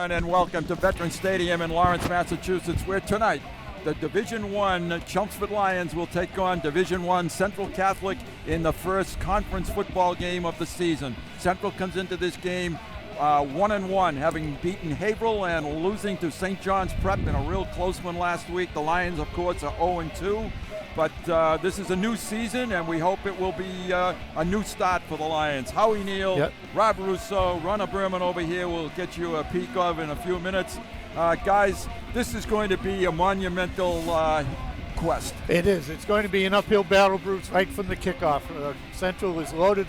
gentlemen, and welcome to Veterans Stadium in Lawrence, Massachusetts, where tonight the Division I Chelmsford Lions will take on Division I Central Catholic in the first conference football game of the season. Central comes into this game 1-1, having beaten Haverhill and losing to St. John's Prep in a real close one last week. The Lions, of course, are 0-2. But this is a new season, and we hope it will be a new start for the Lions. Howie Neal, yep. Rob Russo, Ronna Berman over here will get you a peek of in a few minutes. Guys, this is going to be a monumental quest. It is. It's going to be an uphill battle, Bruce, right from the kickoff. Central is loaded.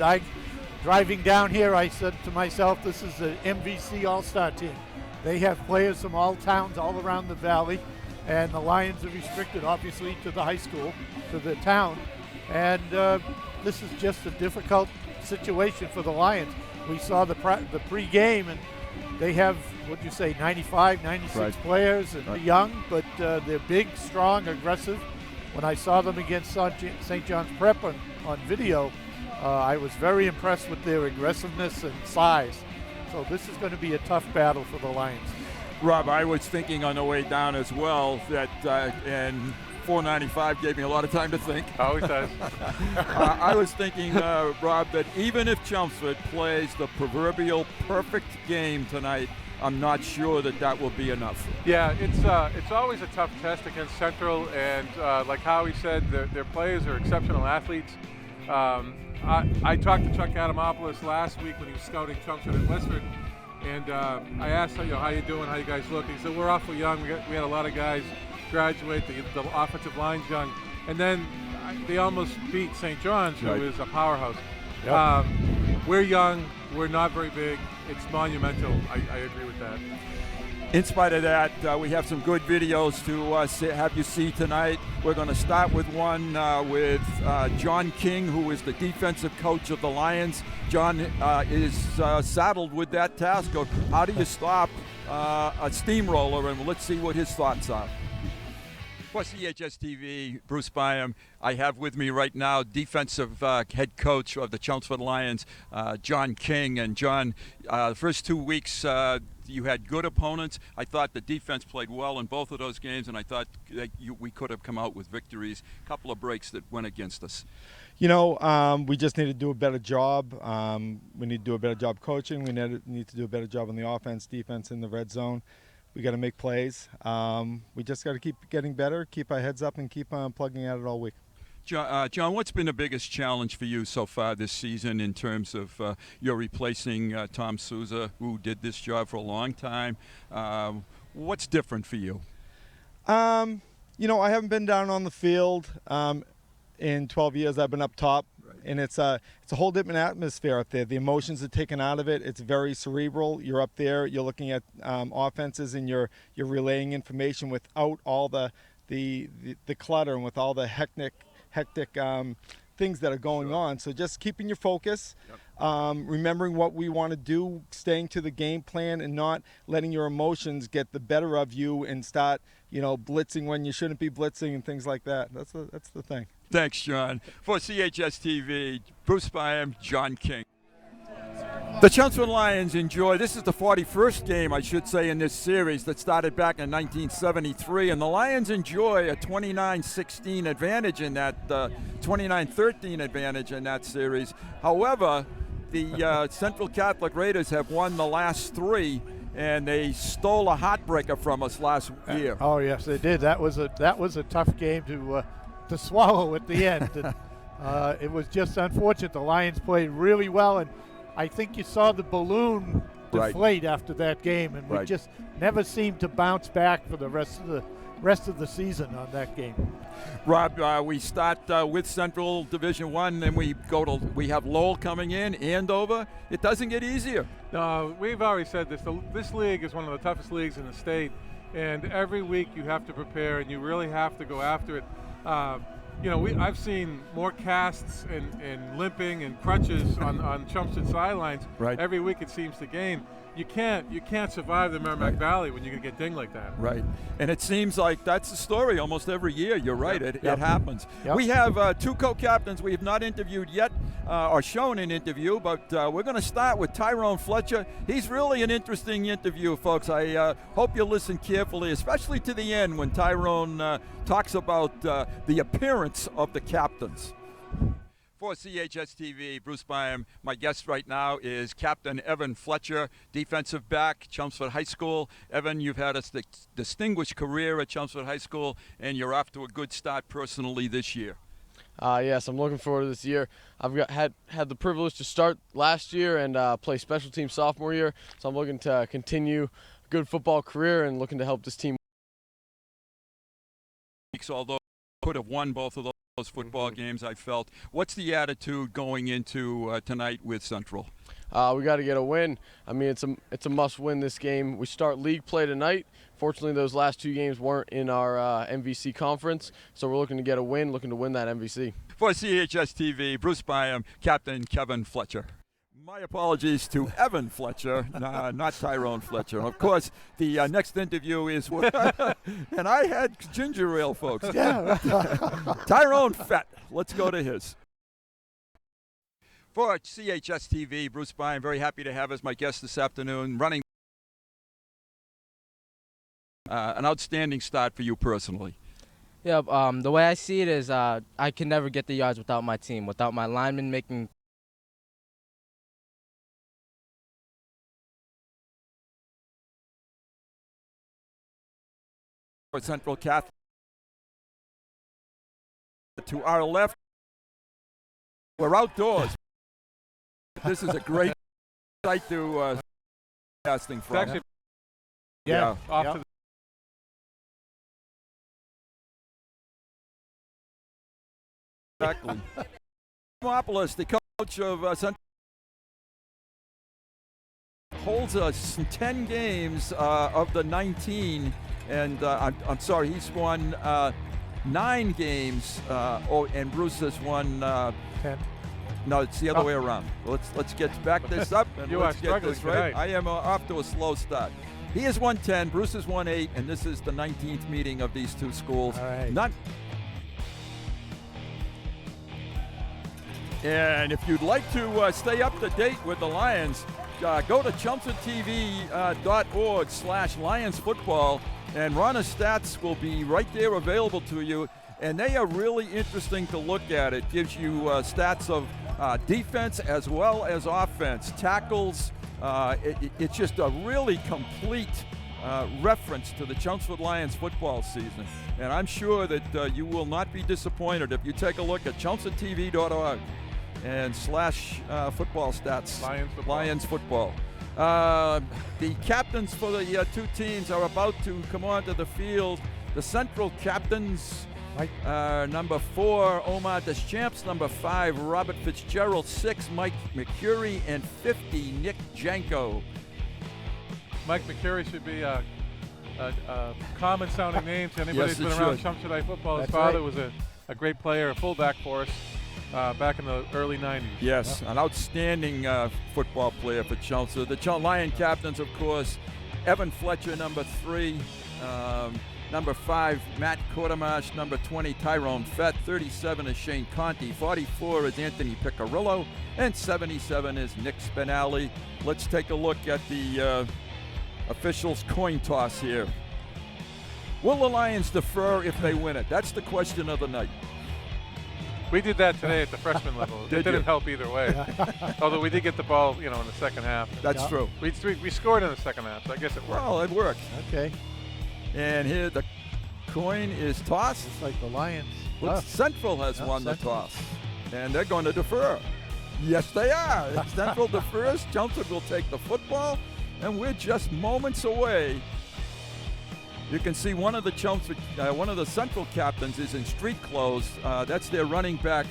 Driving down here, I said to myself, this is an MVC All-Star team. They have players from all towns all around the valley. And the Lions are restricted, obviously, to the high school, to the town. And this is just a difficult situation for the Lions. We saw the pregame, and they have, 95, 96 right. players, and they're young, but they're big, strong, aggressive. When I saw them against St. John's Prep on video, I was very impressed with their aggressiveness and size. So this is going to be a tough battle for the Lions. Rob, I was thinking on the way down as well that, and 495 gave me a lot of time to think. Always does. I was thinking, Rob, that even if Chelmsford plays the proverbial perfect game tonight, I'm not sure that will be enough. Yeah, it's always a tough test against Central, and like Howie said, their players are exceptional athletes. I talked to Chuck Adamopoulos last week when he was scouting Chelmsford and Westford. And I asked, how you doing? How you guys look? He said, we're awful young. We had a lot of guys graduate. The offensive line's young. And then they almost beat St. John's, who is a powerhouse. Yep. We're young. We're not very big. It's monumental. I agree with that. In spite of that, we have some good videos to have you see tonight. We're going to start with one with John King, who is the defensive coach of the Lions. John is saddled with that task of how do you stop a steamroller, and let's see what his thoughts are. For CHS TV, Bruce Byam, I have with me right now defensive head coach of the Chelmsford Lions, John King. And John, the first 2 weeks you had good opponents. I thought the defense played well in both of those games, and I thought that we could have come out with victories. A couple of breaks that went against us. We just need to do a better job. We need to do a better job coaching. We need to do a better job on the offense, defense, in the red zone. We got to make plays. We just got to keep getting better, keep our heads up, and keep plugging at it all week. John, what's been the biggest challenge for you so far this season in terms of you're replacing Tom Souza, who did this job for a long time? What's different for you? I haven't been down on the field in 12 years. I've been up top. And it's a whole different atmosphere up there. The emotions are taken out of it. It's very cerebral. You're up there. You're looking at offenses, and you're relaying information without all the clutter and with all the hectic things that are going on. So just keeping your focus, remembering what we want to do, staying to the game plan, and not letting your emotions get the better of you and start blitzing when you shouldn't be blitzing and things like that. That's the thing. Thanks, John. For CHS TV, Bruce Byam, John King. The Chelmsford Lions enjoy, this is the 41st game, I should say, in this series that started back in 1973, and the Lions enjoy a 29-16 advantage in that, 29-13 advantage in that series. However, the Central Catholic Raiders have won the last three, and they stole a heartbreaker from us last year. Oh yes, they did. That was a tough game to swallow at the end. And, it was just unfortunate. The Lions played really well, and I think you saw the balloon deflate after that game, and we just never seemed to bounce back for the rest of the season on that game. Rob, we start with Central Division I, then we have Lowell coming in, Andover. It doesn't get easier. No, we've already said this. This league is one of the toughest leagues in the state, and every week you have to prepare, and you really have to go after it. I've seen more casts and limping and crutches on Chelmsford sidelines. Right. Every week it seems to gain. you can't survive the Merrimack Valley when you're going to get dinged like that. Right. And it seems like that's the story almost every year. You're right. It happens. Yep. We have two co-captains we have not interviewed yet or shown an interview, but we're going to start with Tyrone Fletcher. He's really an interesting interview, folks. I hope you listen carefully, especially to the end when Tyrone talks about the appearance of the captains. For CHS TV, Bruce Byam, my guest right now is Captain Evan Fletcher, defensive back, Chelmsford High School. Evan, you've had a distinguished career at Chelmsford High School, and you're off to a good start personally this year. Yes, I'm looking forward to this year. I've had the privilege to start last year and play special team sophomore year, so I'm looking to continue a good football career and looking to help this team. Although could have won both of those football games, I felt. What's the attitude going into tonight with Central? We got to get a win. I mean, it's a must-win this game. We start league play tonight. Fortunately, those last two games weren't in our MVC conference, so we're looking to get a win, looking to win that MVC. For CHS TV, Bruce Byam, Captain Kevin Fletcher. My apologies to Evan Fletcher, not Tyrone Fletcher. Of course, the next interview is, and I had ginger ale, folks. Yeah. Tyrone Fett. Let's go to his. For CHS TV, Bruce Byam, very happy to have as my guest this afternoon. Running an outstanding start for you personally. Yeah, the way I see it is I can never get the yards without my team, without my linemen making Central Catholic. To our left, we're outdoors. This is a great site to casting from. Actually, Yeah. off Yeah. to the Exactly. Demopoulos, the coach of Central, holds us in 10 games of the 19, and I'm sorry, he's won 9 games, and Bruce has won 10. No, it's the other way around. Let's get back this up and You let's are get struggling this right. tonight. I am off to a slow start. He has won 10, Bruce has won 8, and this is the 19th meeting of these two schools. All right. And if you'd like to stay up to date with the Lions, go to chelmsfordtv.org/Lions football, and Rana's stats will be right there available to you. And they are really interesting to look at. It gives you stats of defense as well as offense, tackles. It's just a really complete reference to the Chelmsford Lions football season. And I'm sure that you will not be disappointed if you take a look at chelmsfordtv.org and /football stats. Lions football. The captains for the two teams are about to come onto the field. The Central captains, number 4, Omar Deschamps, number 5, Robert Fitzgerald, 6, Mike McCurry, and 50, Nick Janko. Mike McCurry should be a common-sounding name to anybody Yes, who's been it around should. Chelmsford High football. His That's father right. was a great player, a fullback for us back in the early 90s. Yes, an outstanding football player for Chelmsford. The Lion captains, of course, Evan Fletcher, number 3. Number 5, Matt Quartermash. Number 20, Tyrone Fett. 37 is Shane Conti. 44 is Anthony Piccarillo. And 77 is Nick Spinelli. Let's take a look at the officials' coin toss here. Will the Lions defer if they win it? That's the question of the night. We did that today at the freshman level. Did It didn't you? help either way. Although we did get the ball, in the second half. That's Yeah. true. We scored in the second half, so I guess it worked. Well, it worked. Okay. And here the coin is tossed. It's like the Lions. Looks Central has Yeah, won the Central. toss. And they're going to defer. Yes, they are. Central defers. Chelmsford will take the football. And we're just moments away. You can see one of the Central captains is in street clothes. That's their running back,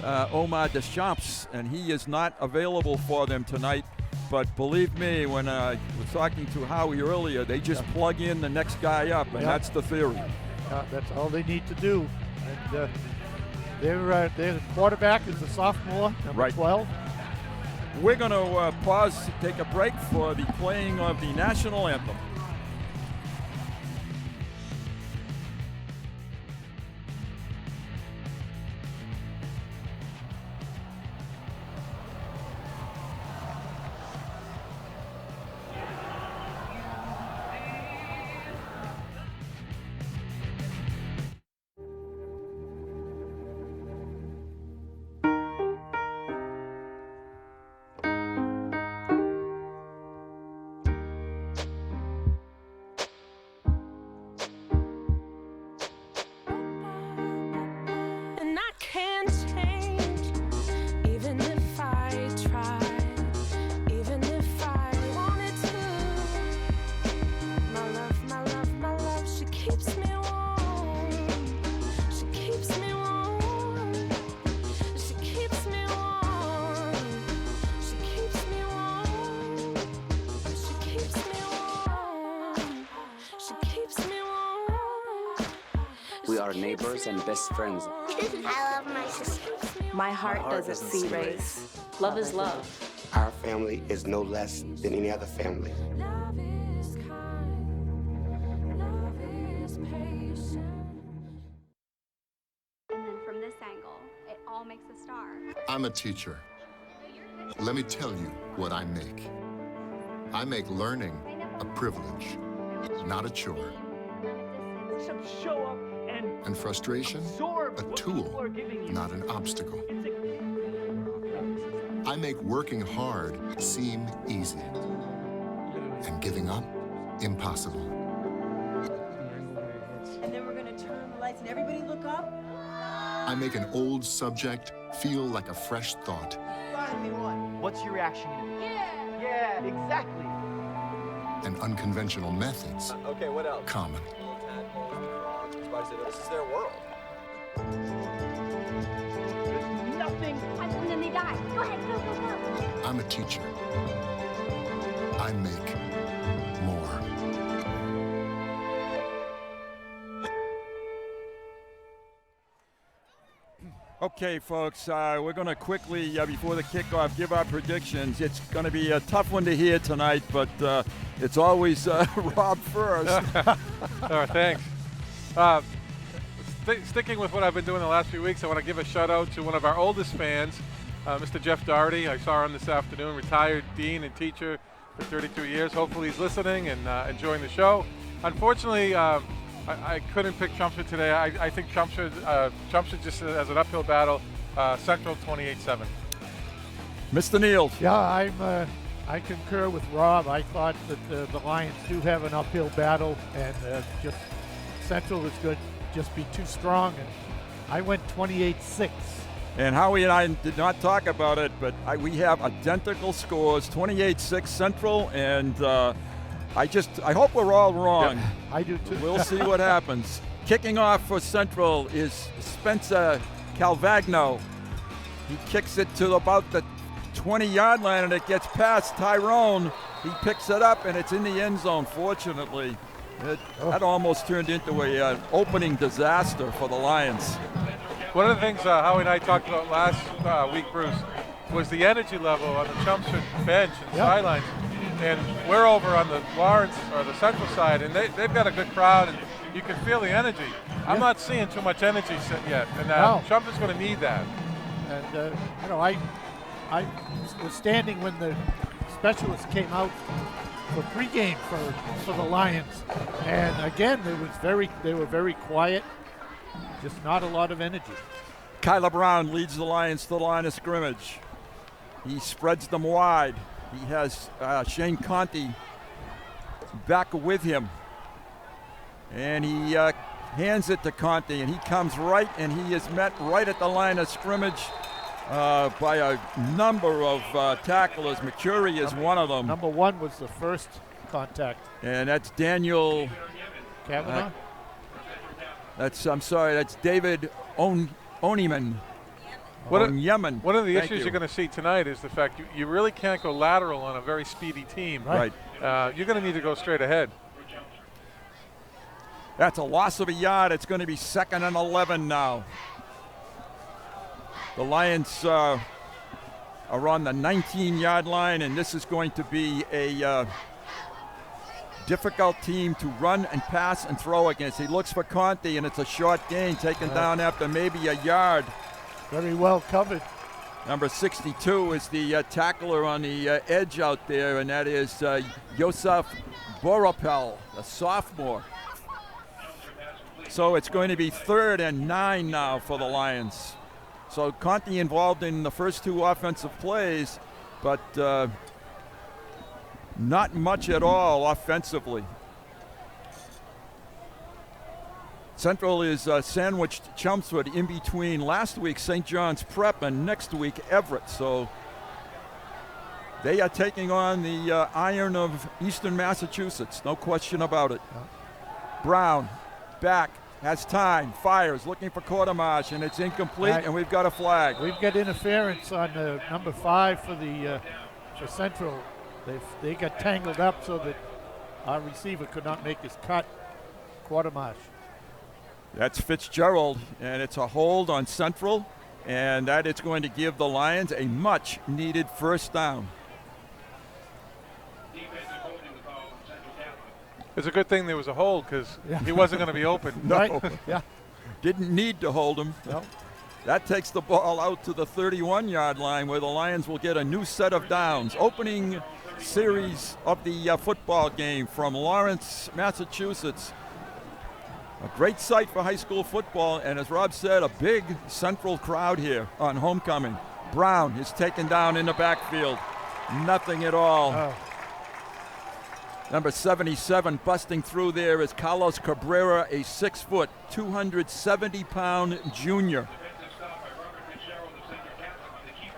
Omar Deschamps, and he is not available for them tonight. But believe me, when I was talking to Howie earlier, they just plug in the next guy up, and that's the theory. That's all they need to do. And their quarterback is a sophomore, number Right. 12. We're going to pause, take a break for the playing of the national anthem. We are neighbors and best friends. I love my sister. My heart doesn't see race. Love is love. Our family is no less than any other family. Love is kind. Love is patient. And then from this angle, it all makes a star. I'm a teacher. Let me tell you what I make. I make learning a privilege, not a chore. Show up and frustration a tool, not an obstacle. I make working hard seem easy and giving up impossible. And then we're going to turn the lights and everybody look up. I make an old subject feel like a fresh thought. What's your reaction? Yeah, exactly. And unconventional methods okay, what else? Common. This is their world. There's nothing. And then they die. Go ahead, go, go, go. I'm a teacher. I make more. Okay, folks, we're going to quickly, before the kickoff, give our predictions. It's going to be a tough one to hear tonight, but it's always Rob first. All right, thanks. Sticking with what I've been doing the last few weeks, I want to give a shout out to one of our oldest fans, Mr. Jeff Doherty. I saw him this afternoon, retired dean and teacher for 32 years. Hopefully he's listening and enjoying the show. Unfortunately, I couldn't pick Chelmsford today. I think Chelmsford just has an uphill battle. Central 28-7. Mr. Neal. Yeah, I concur with Rob. I thought that the Lions do have an uphill battle, and just Central is good. Just be too strong, and I went 28-6. And Howie and I did not talk about it, but we have identical scores, 28-6 Central, and I hope we're all wrong. Yeah, I do too. We'll see what happens. Kicking off for Central is Spencer Calvagno. He kicks it to about the 20-yard line, and it gets past Tyrone. He picks it up, and it's in the end zone, fortunately. That almost turned into an opening disaster for the Lions. One of the things Howie and I talked about last week, Bruce, was the energy level on the Chelmsford bench and sidelines. And we're over on the Lawrence or the Central side, and they've got a good crowd, and you can feel the energy. I'm not seeing too much energy yet, and Chelmsford's going to need that. And I was standing when the specialists came out for pregame for the Lions, and again they were very quiet, just not a lot of energy. Kyler Brown leads the Lions to the line of scrimmage. He spreads them wide. He has Shane Conti back with him, and he hands it to Conti, and he comes right, and he is met right at the line of scrimmage by a number of tacklers. McCurry is one of them. Number one was the first contact. And that's Daniel Kavanaugh? That's David Onyman. One of the Thank issues you. you're going to see tonight is the fact you really can't go lateral on a very speedy team. Right. You're going to need to go straight ahead. That's a loss of a yard. It's going to be 2nd and 11 now. The Lions are are on the 19-yard line, and this is going to be a difficult team to run and pass and throw against. He looks for Conti, and it's a short gain, taken down after maybe a yard. Very well covered. Number 62 is the tackler on the edge out there, and that is Yosef Boropel, a sophomore. So it's going to be 3rd and 9 now for the Lions. So Conti involved in the first 2 offensive plays, but not much at all offensively. Central is sandwiched Chelmsford in between last week St. John's Prep and next week Everett. So they are taking on the iron of Eastern Massachusetts, no question about it. Brown, back, has time, fires, looking for Quartermarsh, and it's incomplete, and we've got a flag. We've got interference on number 5 for Central. They got tangled up so that our receiver could not make his cut. Quartermarsh. That's Fitzgerald, and it's a hold on Central, and that is going to give the Lions a much-needed first down. It's a good thing there was a hold because he wasn't going to be open. No. Right. Yeah. Didn't need to hold him. No. That takes the ball out to the 31-yard line where the Lions will get a new set of downs. Opening series of the football game from Lawrence, Massachusetts. A great sight for high school football, and as Rob said, a big Central crowd here on homecoming. Brown is taken down in the backfield. Nothing at all. Oh. Number 77 busting through there is Carlos Cabrera, a 6-foot, 270-pound junior.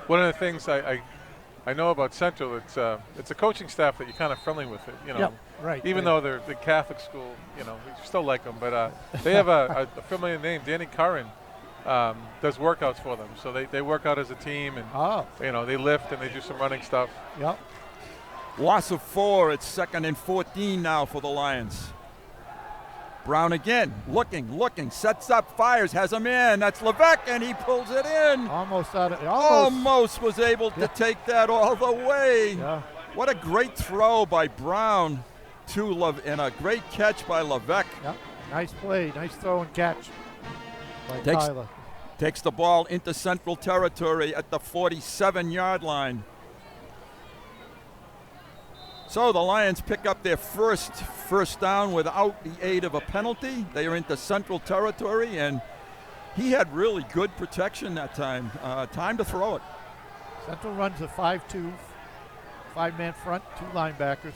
One of the things I know about Central, it's a coaching staff that you're kind of friendly with it, you know. Yep, right. Even though they're the Catholic school, you know, we still like them. But they have a familiar name. Danny Curran does workouts for them, so they work out as a team, and you know, they lift and they do some running stuff. Yep. Loss of 4. It's 2nd and 14 now for the Lions. Brown again, looking, sets up, fires, has him in. That's Levesque, and he pulls it in. Almost was able to take that all the way. Yeah. What a great throw by Brown to and a great catch by Levesque. Yep. Nice play, nice throw and catch by Tyler. Takes the ball into Central territory at the 47-yard line. So the Lions pick up their first down without the aid of a penalty. They are into Central territory, and he had really good protection that time. Time to throw it. Central runs a 5-2, 5-man front, 2 linebackers.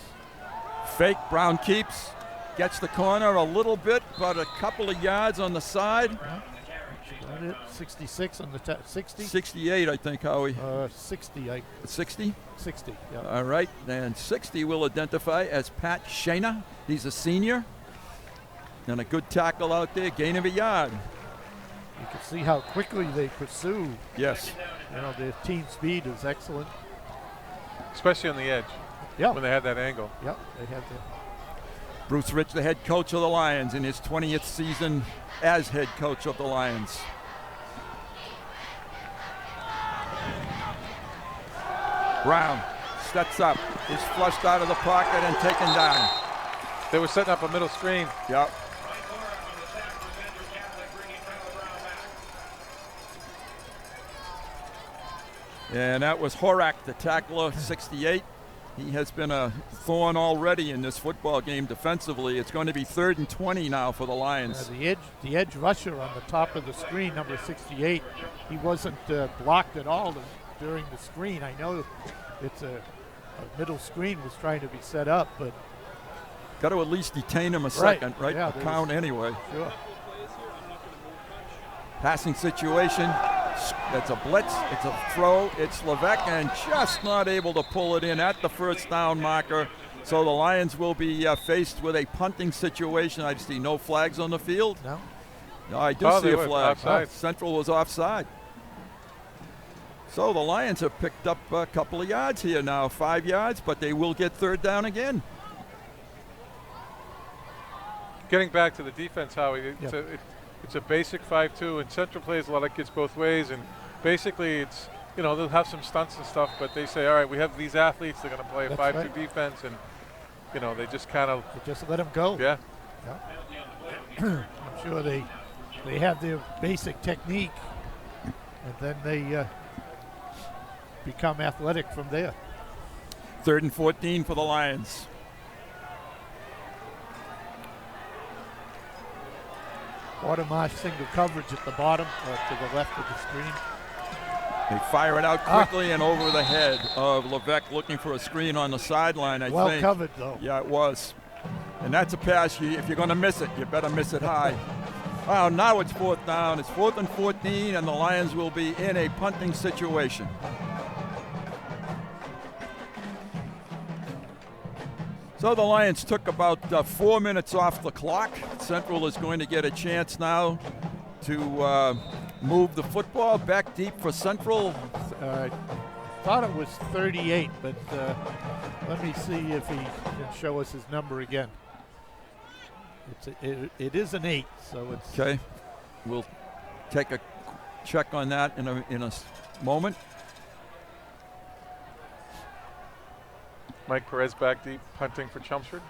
Fake, Brown keeps, gets the corner a little bit, but a couple of yards on the side. Yeah. 66 on the 60? 68, I think, Howie. 60. 60? 60, yeah. All right, and 60 will identify as Pat Shana. He's a senior. And a good tackle out there, gain of a yard. You can see how quickly they pursue. Yes. You know, their team speed is excellent. Especially on the edge. Yeah. When they had that angle. Yep, they have that. Bruce Rich, the head coach of the Lions, in his 20th season as head coach of the Lions. Brown sets up, is flushed out of the pocket and taken down. They were setting up a middle screen. Yep. And that was Horak, the tackler, 68. He has been a thorn already in this football game defensively. It's going to be 3rd and 20 now for the Lions. The edge rusher on the top of the screen, number 68, he wasn't blocked at all during the screen. I know it's a middle screen was trying to be set up, but got to at least detain him a second, right? Yeah, count anyway. Sure. Passing situation. It's a blitz. It's a throw. It's Levesque, and just not able to pull it in at the first down marker. So the Lions will be faced with a punting situation. I see no flags on the field. No, I do see a flag. Offside. Central was offside. So the Lions have picked up a couple of yards here now, 5 yards, but they will get 3rd down again. Getting back to the defense, Howie, it's a basic 5-2, and Central plays a lot of kids both ways, and basically it's you know, they'll have some stunts and stuff, but they say, all right, we have these athletes. They're going to play a 5-2 defense, and you know, they just kind of just let them go. Yeah. I'm sure they have their basic technique, and then they become athletic from there. 3rd and 14 for the Lions. Watermarsh single coverage at the bottom, to the left of the screen. They fire it out quickly and over the head of Levesque, looking for a screen on the sideline, I think. Well covered, though. Yeah, it was. And that's a pass. If you're going to miss it, you better miss it high. Wow, now it's 4th down. It's 4th and 14, and the Lions will be in a punting situation. So the Lions took about 4 minutes off the clock. Central is going to get a chance now to move the football back deep for Central. I thought it was 38, but let me see if he can show us his number again. It is an 8, so it's okay. We'll take a check on that in a moment. Mike Perez back deep, punting for Chelmsford.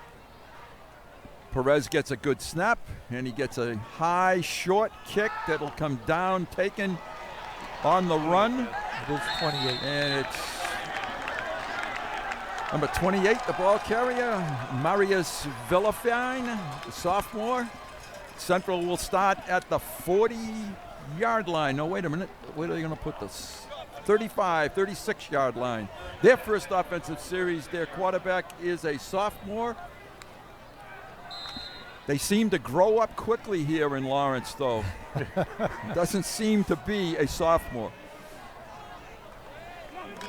Perez gets a good snap, and he gets a high, short kick that'll come down, taken on the run. It is 28. And it's number 28, the ball carrier, Marius Villafine, the sophomore. Central will start at the 40-yard line. No, wait a minute. Where are they going to put this? 35, 36-yard line. Their first offensive series, their quarterback is a sophomore. They seem to grow up quickly here in Lawrence, though. Doesn't seem to be a sophomore.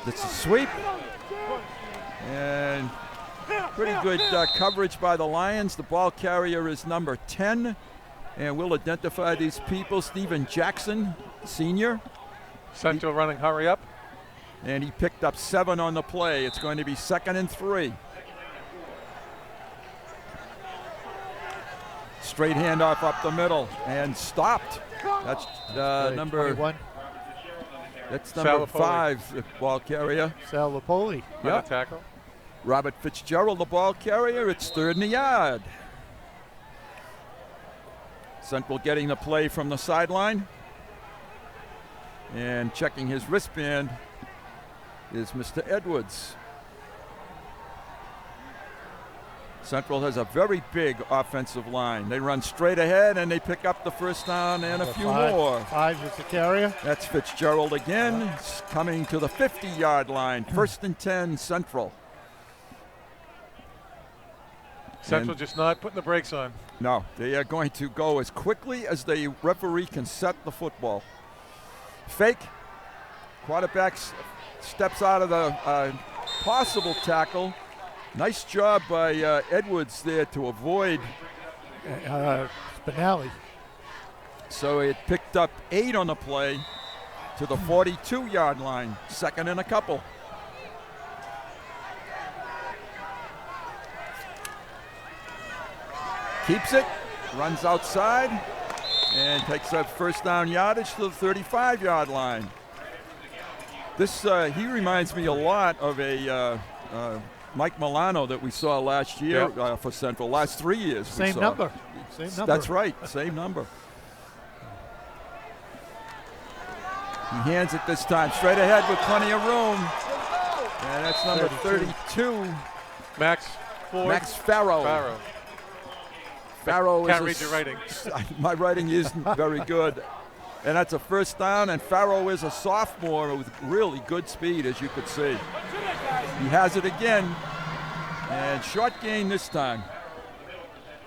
It's a sweep. And pretty good coverage by the Lions. The ball carrier is number 10. And we'll identify these people. Stephen Jackson, senior. Central running hurry up. And he picked up 7 on the play. It's going to be 2nd and 3. Straight handoff up the middle and stopped. That's number 21. That's number 5, the ball carrier. Sal Lipoli. Yep. Tackle. Robert Fitzgerald, the ball carrier. It's 3rd and a yard. Central getting the play from the sideline. And checking his wristband is Mr. Edwards. Central has a very big offensive line. They run straight ahead and they pick up the first down and a few more. 5 is the carrier. That's Fitzgerald again. It's coming to the 50-yard line. 1st and 10, Central. Central just not putting the brakes on. No, they are going to go as quickly as the referee can set the football. Fake. Quarterback steps out of the possible tackle. Nice job by Edwards there to avoid Spinelli. So it picked up 8 on the play to the 42-yard line. 2nd and a couple. Keeps it, runs outside, and takes that first down yardage to the 35-yard line. This he reminds me a lot of a Mike Milano that we saw last year for Central. Last 3 years. Same number. That's right. Same number. He hands it this time straight ahead with plenty of room, and that's number 32. Max Ford. Max Farrow. Farrow Can't read your writing. My writing isn't very good. And that's a first down, and Farrow is a sophomore with really good speed, as you could see. He has it again, and short gain this time.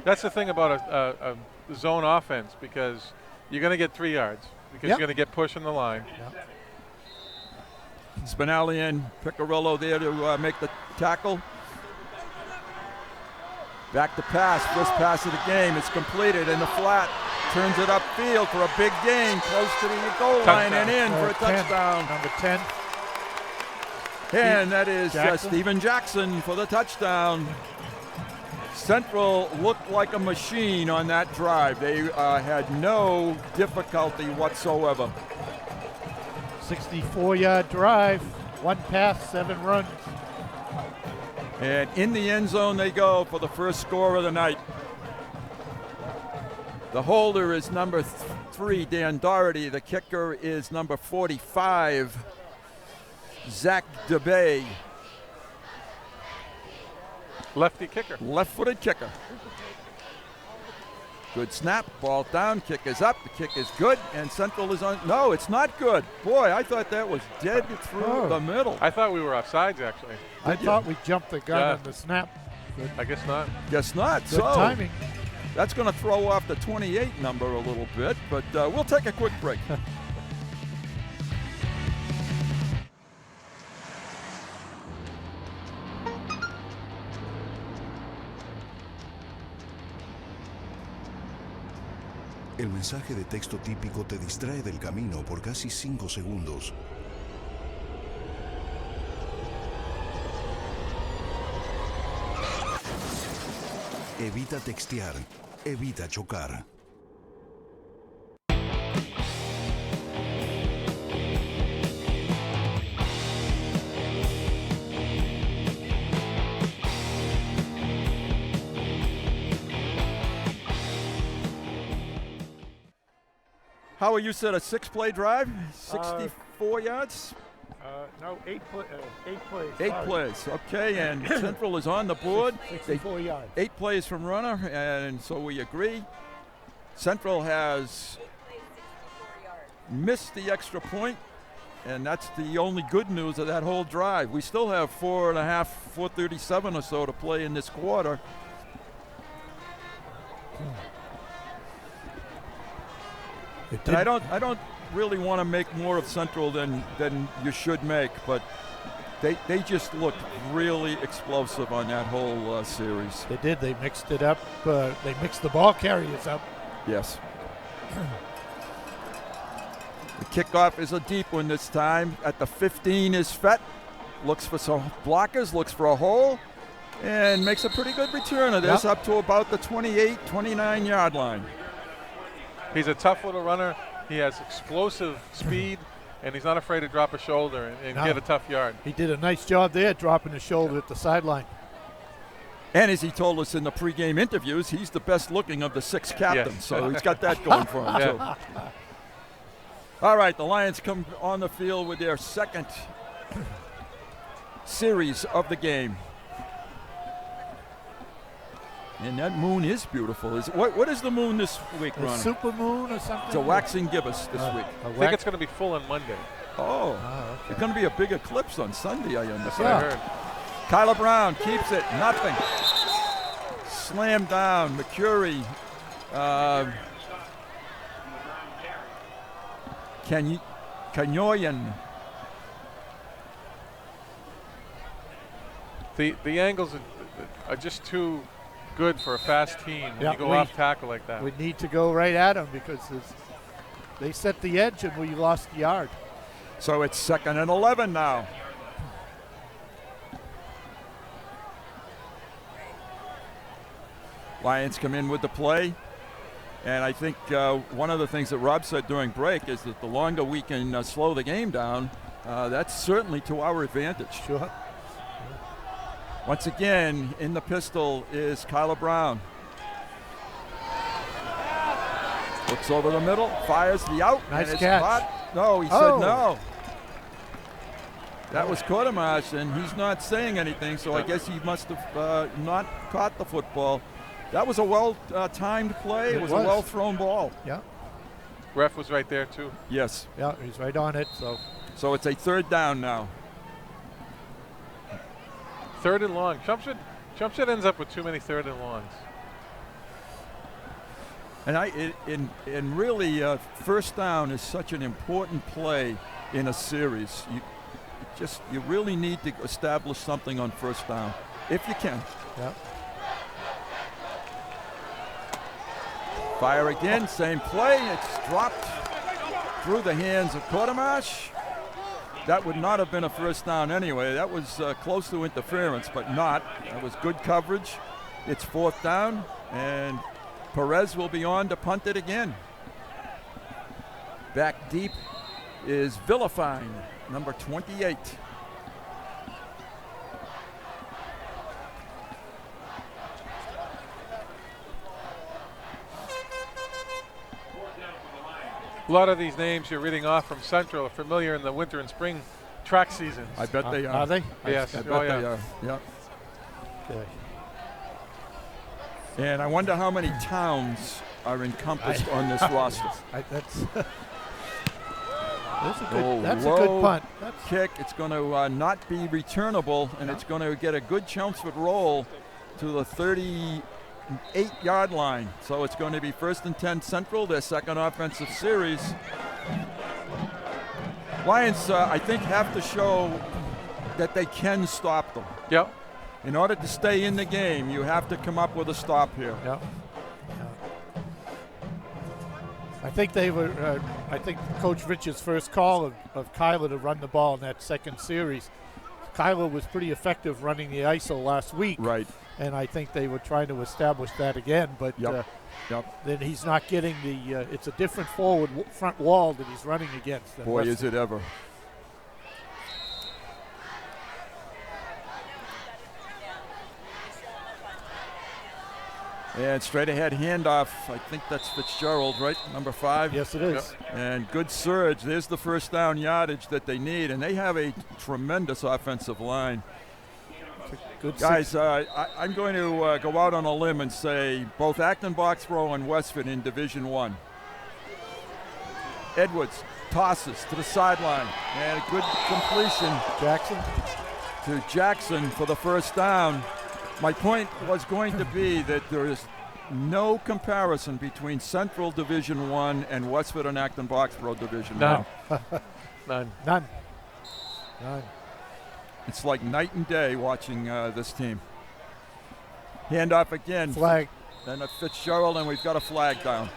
That's the thing about a zone offense, because you're going to get 3 yards, because you're going to get push in the line. Spinelli and Piccirillo there to make the tackle. Back to pass, first pass of the game. It's completed in the flat. Turns it upfield for a big gain, close to the goal line and in for a touchdown. Number 10. And that is Stephen Jackson for the touchdown. Central looked like a machine on that drive. They had no difficulty whatsoever. 64-yard drive, 1 pass, 7 runs. And in the end zone they go for the first score of the night. The holder is number 3, Dan Doherty. The kicker is number 45, Zach DeBay. Lefty kicker. Left-footed kicker. Good snap, ball down, kick is up, the kick is good, and Central is on. No, it's not good. Boy, I thought that was dead through the middle. I thought we were offsides, actually. I thought we jumped the gun on the snap. Good. I guess not. Guess not. Good timing. That's going to throw off the 28 number a little bit, but we'll take a quick break. El mensaje de texto típico te distrae del camino por casi 5 segundos. Evita textear. Evita chocar. How are you set? A 6-play drive? 64 yards? No, 8 plays. 8 plays, okay, and Central is on the board. 64 yards. 8 plays from runner, and so we agree. Central has missed the extra point, and that's the only good news of that whole drive. We still have 4:37 or so to play in this quarter. And I don't really want to make more of Central than you should make, but they just looked really explosive on that whole series. They did. They mixed it up. They mixed the ball carriers up. Yes. The kickoff is a deep one this time. At the 15 is Fett. Looks for some blockers, looks for a hole, and makes a pretty good return of this up to about the 28, 29-yard line. He's a tough little runner. He has explosive speed, and he's not afraid to drop a shoulder and get a tough yard. He did a nice job there, dropping the shoulder at the sideline. And as he told us in the pregame interviews, he's the best looking of the 6 captains, so he's got that going for him, too. All right, the Lions come on the field with their second series of the game. And that moon is beautiful. What is the moon this week, Ron? Super moon or something? It's a waxing gibbous this week. I think it's going to be full on Monday. Oh, okay. It's going to be a big eclipse on Sunday, I understand. That's what I heard. Kyler Brown keeps it, nothing. Slammed down, McCurry. Kanyoyan. The angles are just too good for a fast team when you go off tackle like that. We need to go right at them because they set the edge and we lost the yard. So it's 2nd and 11 now. Lions come in with the play. And I think one of the things that Rob said during break is that the longer we can slow the game down, that's certainly to our advantage. Sure. Once again, in the pistol is Kyler Brown. Looks over the middle, fires the out. Nice catch. Caught. No, he said no. That was Quartermash, and he's not saying anything, so I guess he must have not caught the football. That was a well-timed play. It was a well-thrown ball. Yeah. Ref was right there, too. Yes. Yeah, he's right on it. So it's a 3rd down now. 3rd and long. Chelmsford ends up with too many 3rd and longs. And really, 1st down is such an important play in a series. You really need to establish something on 1st down, if you can. Yeah. Fire again, same play. It's dropped through the hands of Quartermash. That would not have been a 1st down anyway. That was close to interference, but not. That was good coverage. It's 4th down, and Perez will be on to punt it again. Back deep is Villafine, number 28. A lot of these names you're reading off from Central are familiar in the winter and spring track seasons. I bet they are. Are they? Yes. I bet they are. Yep. Okay. And I wonder how many towns are encompassed on this roster. That's a good punt. Kick. It's going to not be returnable, and it's going to get a good Chelmsford roll to the 38-yard line. So it's going to be 1st and 10 Central, their second offensive series. Lions, I think, have to show that they can stop them. Yep. In order to stay in the game, you have to come up with a stop here. Yep. I think they were. I think Coach Rich's first call of Kyler to run the ball in that second series. Kyler was pretty effective running the ISO last week. Right. And I think they were trying to establish that again, but then he's not getting the. It's a different front wall that he's running against. Boy, is it ever. And straight ahead handoff. I think that's Fitzgerald, right? Number 5. Yes, it is. Yep. And good surge. There's the first down yardage that they need, and they have a tremendous offensive line. Good guys, I'm going to go out on a limb and say both Acton Boxborough and Westford in Division 1. Edwards tosses to the sideline, and a good completion. Jackson for the first down. My point was going to be that there is no comparison between Central Division 1 and Westford and Acton Boxborough Division 1. None. It's like night and day watching this team. Handoff again. Flag. Then a Fitzgerald, and we've got a flag down.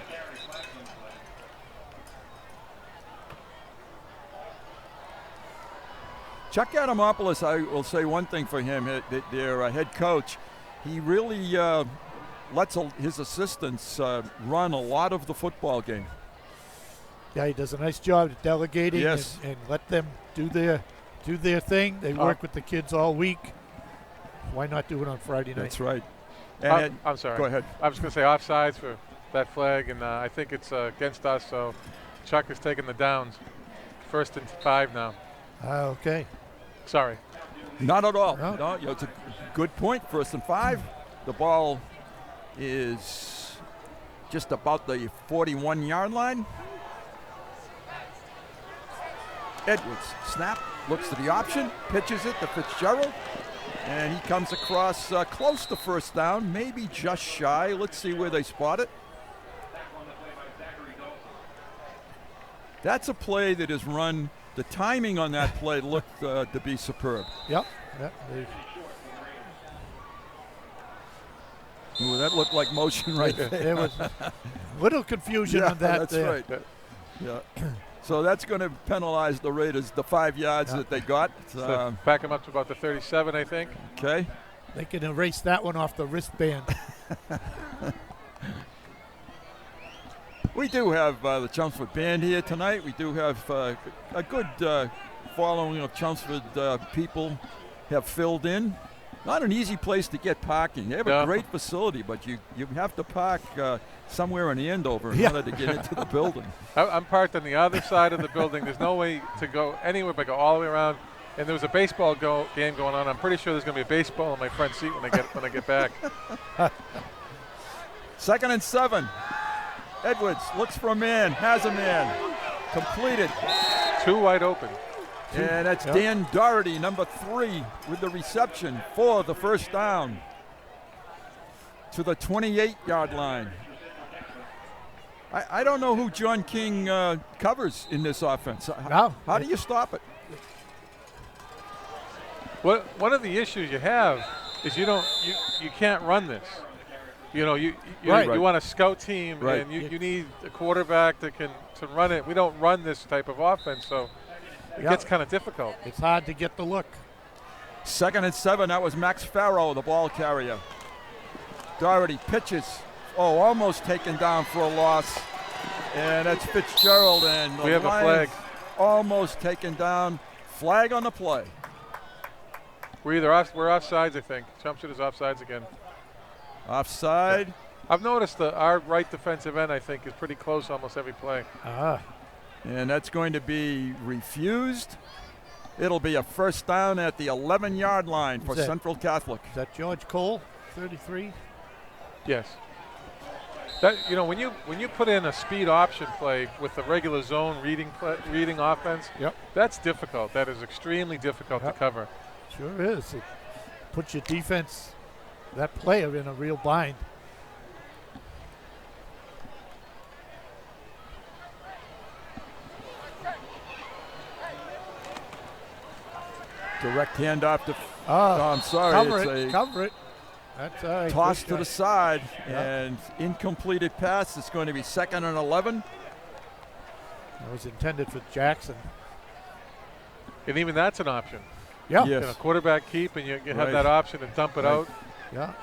Chuck Adamopoulos, I will say one thing for him, their head coach. He really lets his assistants run a lot of the football game. Yeah, he does a nice job of delegating and let them do their thing. They work with the kids all week. Why not do it on Friday night? That's right. I'm sorry. Go ahead. I was going to say offsides for that flag, and I think it's against us, so Chuck is taking the downs. 1st and 5 now. Okay. Sorry. Not at all. No, it's a good point. 1st and 5. The ball is just about the 41-yard line. Edwards, snap, looks to the option, pitches it to Fitzgerald, and he comes across close to first down, maybe just shy. Let's see where they spot it. That's a play that is run. The timing on that play looked to be superb. Yep. Ooh, that looked like motion right there. There was little confusion on that. That's right. Yeah. So that's going to penalize the Raiders, the 5 yards that they got. So back them up to about the 37, I think. Okay. They can erase that one off the wristband. We do have the Chelmsford Band here tonight. We do have a good following of Chelmsford people have filled in. Not an easy place to get parking. They have a great facility, but you have to park somewhere in Andover in order to get into the building. I'm parked on the other side of the building. There's no way to go anywhere but go all the way around. And there was a baseball game going on. I'm pretty sure there's going to be a baseball in my front seat when I get back. 2nd and 7. Edwards looks for a man, has a man. Completed. 2 wide open. And that's Dan Doherty, number 3, with the reception for the first down to the 28-yard line. I don't know who John King covers in this offense. How do you stop it? Well, one of the issues you have is you can't run this. You want a scout team, and you need a quarterback that can run it. We don't run this type of offense, so it gets kind of difficult. It's hard to get the look. 2nd and 7. That was Max Farrow, the ball carrier. Doherty pitches. Oh, almost taken down for a loss. And that's Fitzgerald. And we have a flag. almost taken down. Flag on the play. We're offsides, I think. Chelmsford is offsides again. Offside. Yeah. I've noticed our right defensive end, I think, is pretty close almost every play. And that's going to be refused. It'll be a first down at the 11-yard line for Central Catholic. Is that George Cole, 33? Yes. That, you know, when you put in a speed option play with the regular zone reading offense, that's difficult. That is extremely difficult to cover. Sure is. It puts your defense, that player, in a real bind. Direct handoff to. I'm sorry. Cover it. That's all right. Toss to the side and incompleted pass. It's going to be 2nd and 11. That was intended for Jackson. And even that's an option. Yeah. Yes. You know, quarterback keep, and you have that option and dump it out. Yeah.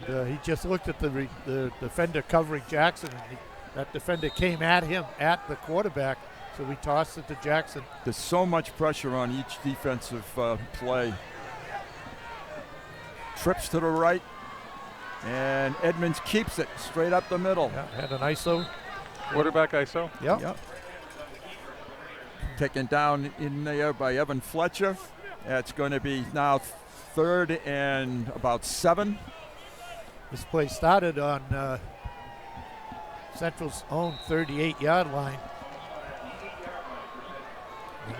And he just looked at the defender covering Jackson, and that defender came at him, at the quarterback, so we tossed it to Jackson. There's so much pressure on each defensive play. Trips to the right, and Edmonds keeps it straight up the middle. Yeah, had an ISO. Quarterback ISO? Yep. Taken down in there by Evan Fletcher. That's going to be now 3rd and about 7. This play started on Central's own 38-yard line.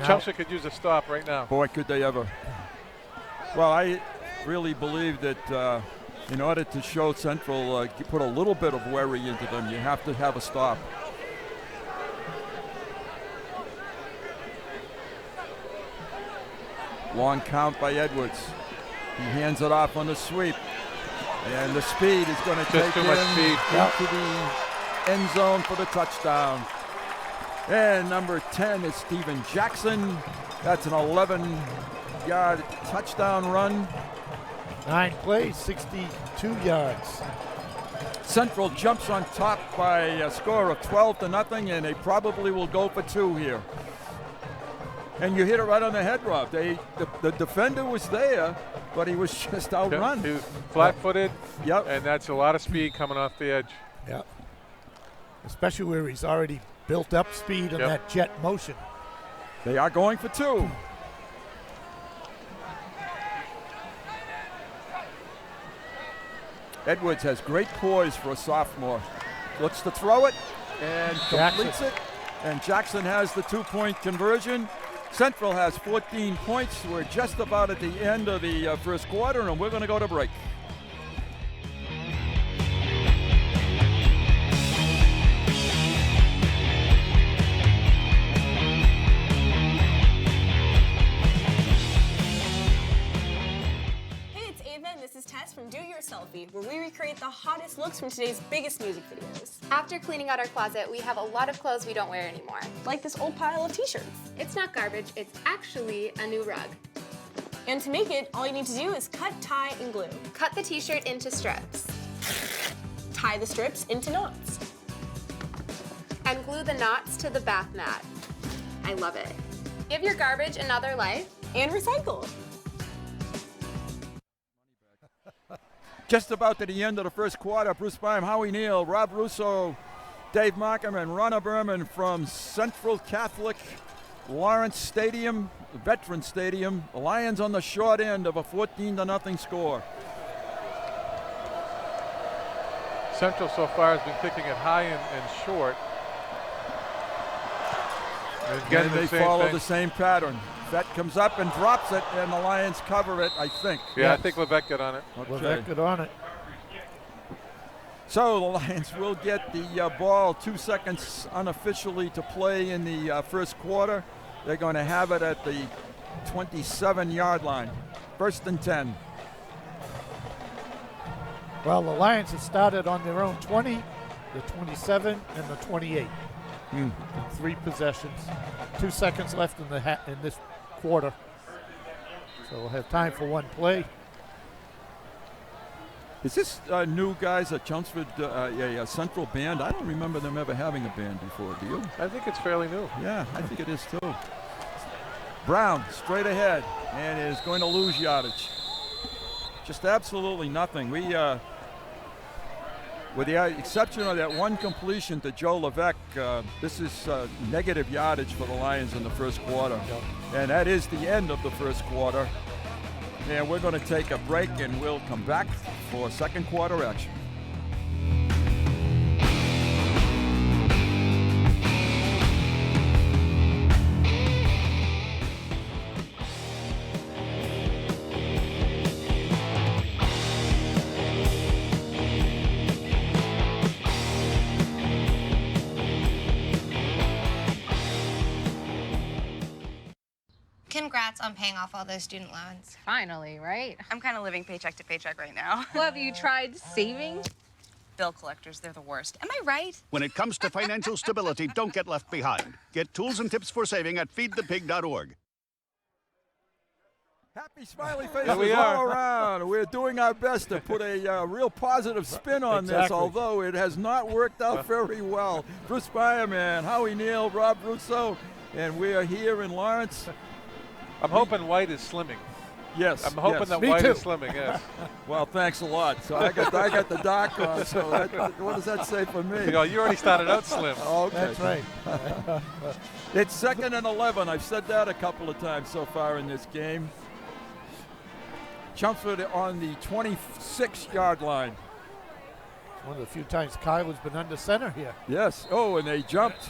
Chelmsford could use a stop right now. Boy, could they ever. Well, I really believe that in order to show Central, put a little bit of worry into them, you have to have a stop. Long count by Edwards. He hands it off on the sweep. And the speed is going to take too much speed into the end zone for the touchdown. And number 10 is Steven Jackson. That's an 11-yard touchdown run. 9 plays, 62 yards. Central jumps on top by a score of 12-0, and they probably will go for 2 here. And you hit it right on the head, Rob. The defender was there, but he was just outrun. He was flat-footed, and that's a lot of speed coming off the edge. Yeah, especially where he's already built up speed in that jet motion. They are going for 2. Edwards has great poise for a sophomore. Looks to throw it and completes it. And Jackson has the 2-point conversion. Central has 14 points. We're just about at the end of the first quarter, and we're going to go to break. From Do Your Selfie, where we recreate the hottest looks from today's biggest music videos. After cleaning out our closet, we have a lot of clothes we don't wear anymore. Like this old pile of t-shirts. It's not garbage, it's actually a new rug. And to make it, all you need to do is cut, tie, and glue. Cut the t-shirt into strips. Tie the strips into knots. And glue the knots to the bath mat. I love it. Give your garbage another life. And recycle. Just about to the end of the first quarter, Bruce Beim, Howie Neal, Rob Russo, Dave Markham, and Ronna Berman from Central Catholic Lawrence Stadium, Veteran Stadium. The Lions on the short end of a 14-0 score. Central so far has been picking it high and short. And again, they follow the same pattern. Vet comes up and drops it, and the Lions cover it, I think. Yeah, I think Levesque got on it. Okay. Levesque got on it. So the Lions will get the ball 2 seconds unofficially to play in the first quarter. They're going to have it at the 27-yard line. 1st and 10. Well, the Lions have started on their own 20, the 27, and the 28. In 3 possessions. 2 seconds left in this quarter. So we'll have time for 1 play. Is this new guys at Chelmsford a central band? I don't remember them ever having a band before, do you? I think it's fairly new. Yeah, I think it is too. Brown straight ahead and is going to lose yardage. Just absolutely nothing. We, with the exception of that one completion to Joe Levesque, this is negative yardage for the Lions in the first quarter. Yep. And that is the end of the first quarter. And we're going to take a break and we'll come back for second quarter action. Congrats on paying off all those student loans. Finally, right? I'm kind of living paycheck to paycheck right now. Well, have you tried saving? Bill collectors, they're the worst. Am I right? When it comes to financial stability, don't get left behind. Get tools and tips for saving at feedthepig.org. Happy smiley faces all around. We're doing our best to put a real positive spin on this, although it has not worked out very well. Bruce Fireman, Howie Neal, Rob Russo, and we are here in Lawrence. I'm hoping White is slimming. Yes. I'm hoping that White is slimming, yes. Well, thanks a lot. So I got the doc on, so what does that say for me? You already started out slim. Okay. That's right. It's 2nd and 11. I've said that a couple of times so far in this game. Chelmsford on the 26-yard line. One of the few times Kyle has been under center here. Yes. Oh, and they jumped.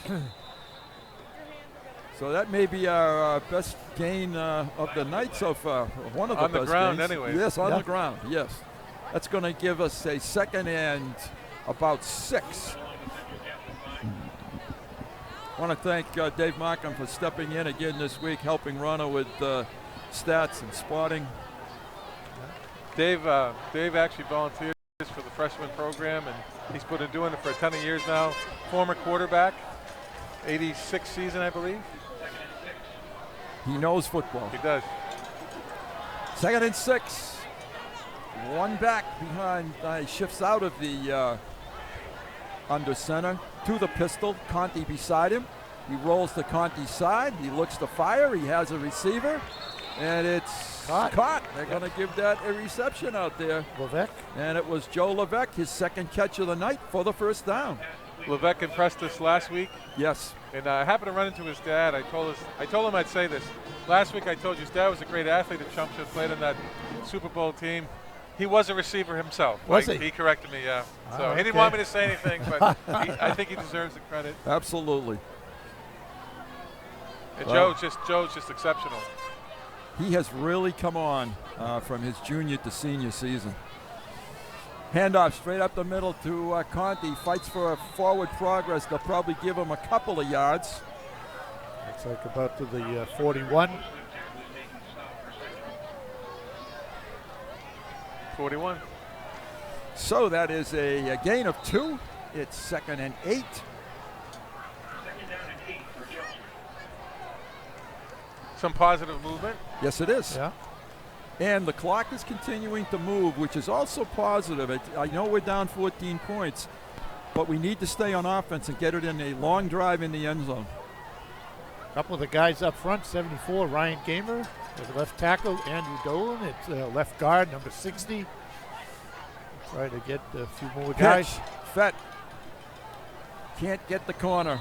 So that may be our best gain of the night so far. One of the best gains. On the ground, anyway. Yes, on the ground, yes. That's going to give us a 2nd and about 6. I want to thank Dave Markham for stepping in again this week, helping Rana with stats and spotting. Dave actually volunteers for the freshman program, and he's been doing it for a ton of years now. Former quarterback, 86 season, I believe. He knows football. He does. 2nd and 6. One back behind. Shifts out of the under center to the pistol. Conti beside him. He rolls to Conti's side. He looks to fire. He has a receiver. And it's caught. They're going to give that a reception out there. Levesque. And it was Joe Levesque, his 2nd catch of the night for the first down. Levesque impressed us last week. Yes. And I happened to run into his dad. I told him I'd say this. Last week I told you his dad was a great athlete at Chelmsford, played on that Super Bowl team. He was a receiver himself. Was he? He corrected me, yeah. So he didn't want me to say anything, but I think he deserves the credit. Absolutely. And Joe's just exceptional. He has really come on from his junior to senior season. Handoff straight up the middle to Conti. Fights for a forward progress. They'll probably give him a couple of yards. Looks like about to the 41. 41. So that is a gain of 2. It's 2nd and 8. Some positive movement. Yes, it is. Yeah. And the clock is continuing to move, which is also positive. I know we're down 14 points, but we need to stay on offense and get it in a long drive in the end zone. A couple of the guys up front, 74, Ryan Gamer. There's left tackle, Andrew Dolan. It's left guard, number 60. Try to get a few more guys. Fett can't get the corner.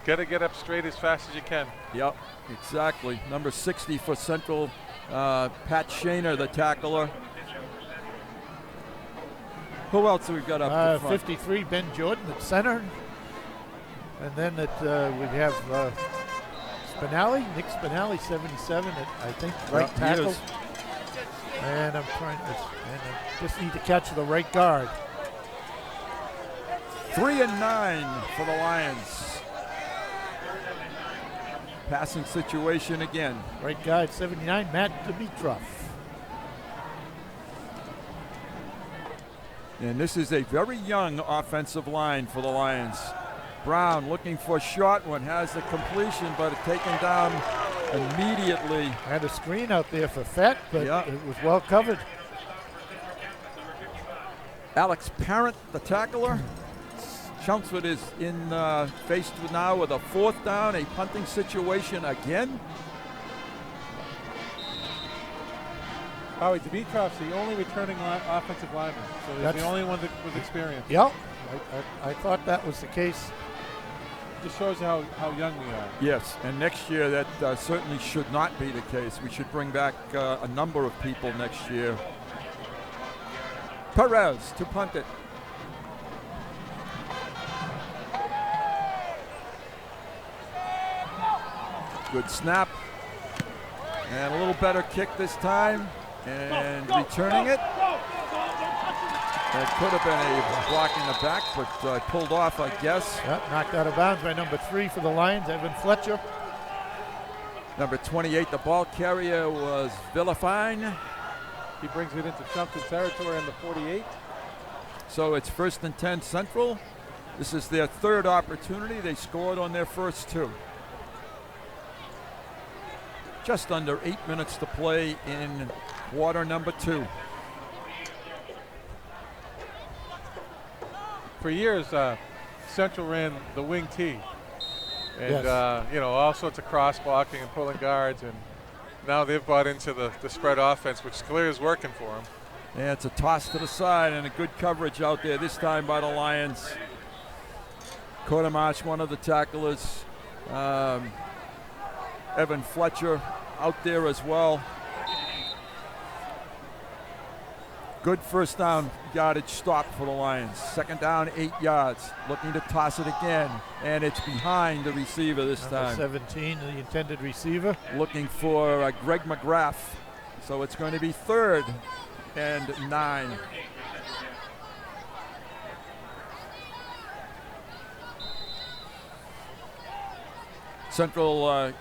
Got to get up straight as fast as you can. Yep, exactly. Number 60 for Central. Pat Shaner, the tackler. Who else have we got up front? 53, Ben Jordan at center. And then we have Spinelli, Nick Spinelli, 77 at, I think, right tackle. And I just need to catch the right guard. 3 and 9 for the Lions. Passing situation again. Right guard, 79, Matt Dimitrov. And this is a very young offensive line for the Lions. Brown looking for a short one, has the completion, but taken down immediately. Had a screen out there for Fett, but it was well covered. Alex Parent, the tackler. Chelmsford is faced now with a 4th down, a punting situation again. Howie, Dimitrov's the only returning offensive lineman, so he's the only one that was experienced. Yep, I thought that was the case. Just shows how young we are. Yes, and next year that certainly should not be the case. We should bring back a number of people next year. Perez to punt it. Good snap. And a little better kick this time. And returning it. That could have been a block in the back, but pulled off, I guess. Yep, knocked out of bounds by number 3 for the Lions, Evan Fletcher. Number 28, the ball carrier was Villafine. He brings it into Chelmsford territory on the 48. So it's 1st and 10 Central. This is their 3rd opportunity. They scored on their first 2. Just under 8 minutes to play in quarter number 2. For years, Central ran the wing T. And, Yes. all sorts of cross blocking and pulling guards. And now they've bought into the spread offense, which clearly is working for them. And it's a toss to the side and a good coverage out there this time by the Lions. Quartermarch, one of the tacklers. Evan Fletcher out there as well. Good 1st down yardage stop for the Lions. 2nd down, 8 yards. Looking to toss it again, and it's behind the receiver this Number time. 17, the intended receiver. Looking for Greg McGrath. So it's going to be 3rd and 9. Central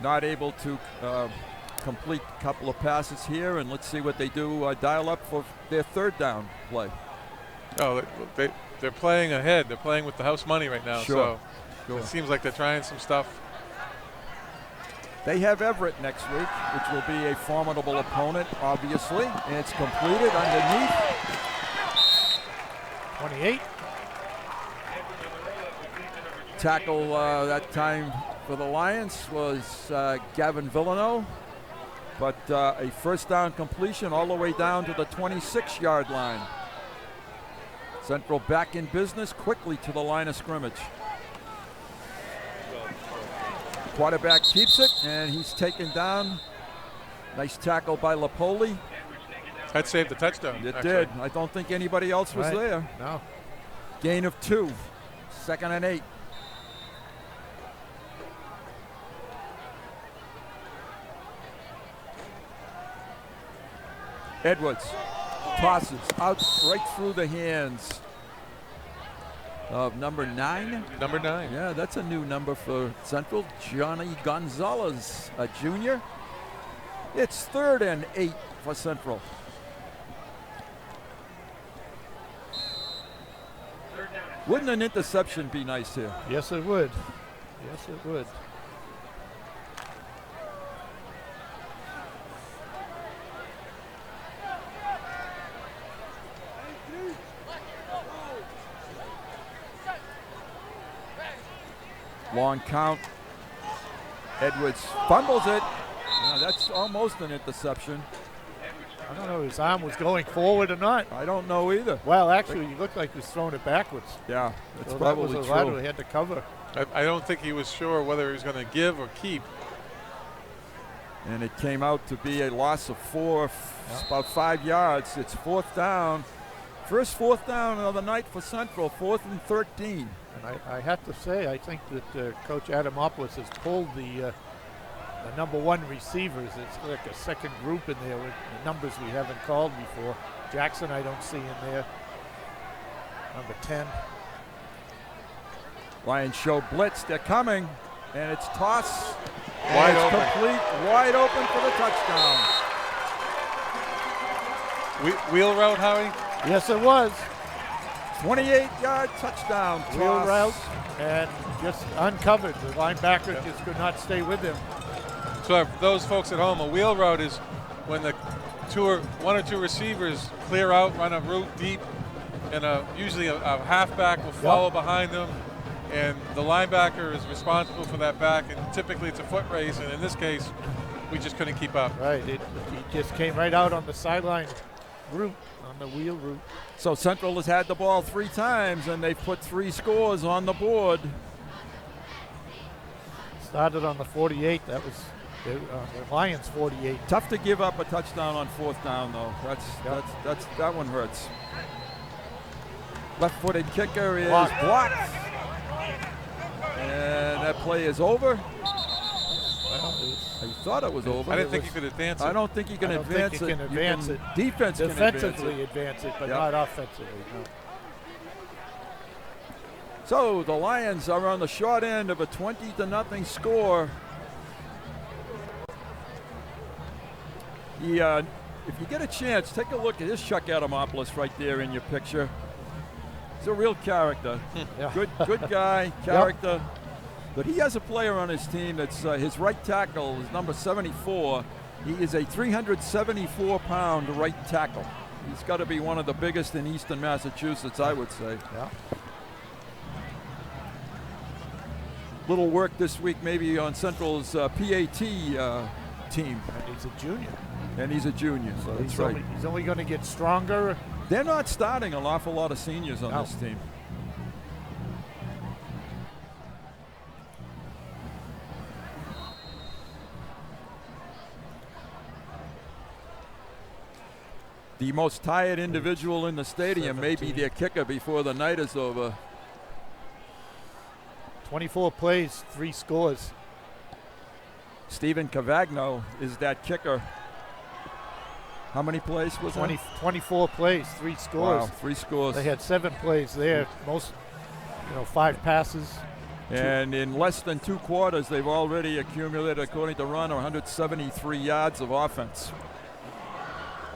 not able to complete a couple of passes here, and let's see what they do dial up for their 3rd down play. Oh, they're playing ahead. They're playing with the house money right now. Sure. So it seems like they're trying some stuff. They have Everett next week, which will be a formidable opponent, obviously. And it's completed underneath. 28. Tackle that time for the Lions was Gavin Villano. But a 1st down completion all the way down to the 26-yard line. Central back in business quickly to the line of scrimmage. Quarterback keeps it, and he's taken down. Nice tackle by Lapoli. That saved the touchdown. It actually. did. I don't think anybody else was there. No. Gain of 2. 2nd and 8. Edwards tosses out right through the hands of number 9. Number 9. Yeah, that's a new number for Central. Johnny Gonzalez, a junior. It's 3rd and 8 for Central. Wouldn't an interception be nice here? Yes, it would. Yes, it would. Long count. Edwards fumbles it. Yeah, that's almost an interception. I don't know if his arm was going forward or not. I don't know either. Well, actually, he looked like he was throwing it backwards. Yeah, that's so probably that was true. a lot he had to cover. I don't think he was sure whether he was going to give or keep. And it came out to be a loss of 4, about 5 yards. It's 4th down. First 4th down of the night for Central, 4th and 13. And I have to say, I think that Coach Adamopoulos has pulled the number 1 receivers. It's like a second group in there with the numbers we haven't called before. Jackson I don't see in there. Number 10. Lions show blitz. They're coming. And it's toss. Wide it's open. Complete. Wide open for the touchdown. Wheel route, Howie? Yes, it was. 28-yard touchdown. Wheel toss. route and just uncovered. The linebacker just could not stay with him. So for those folks at home, a wheel route is when the 1 or 2 receivers clear out, run a route deep, and usually a halfback will follow behind them, and the linebacker is responsible for that back, and typically it's a foot race, and in this case, we just couldn't keep up. Right, he just came right out on the sideline route, on the wheel route. So Central has had the ball 3 times, and they've put 3 scores on the board. Started on the 48. That was the Lions 48. Tough to give up a touchdown on 4th down, though. That one hurts. Left-footed kicker is blocked. And that play is over. I thought it was over. I didn't think you could advance it. I don't think you can advance it. Defense can defensively advance it, but not offensively. No. So the Lions are on the short end of a 20-0 score. If you get a chance, take a look at this Chuck Adamopoulos right there in your picture. He's a real character. Good guy, character. Yep. But he has a player on his team that's his right tackle is number 74. He is a 374-pound right tackle. He's got to be one of the biggest in Eastern Massachusetts, I would say. Yeah. Little work this week maybe on Central's PAT team. And he's a junior. And he's a junior, so that's right. He's only going to get stronger. They're not starting an awful lot of seniors on this team. The most tired individual in the stadium may be their kicker before the night is over. 24 plays, 3 scores. Stephen Cavagno is that kicker. How many plays was that? 24 plays, 3 scores. Wow, 3 scores. They had 7 plays there. Most, 5 passes. And in less than 2 quarters, they've already accumulated, according to Ron, 173 yards of offense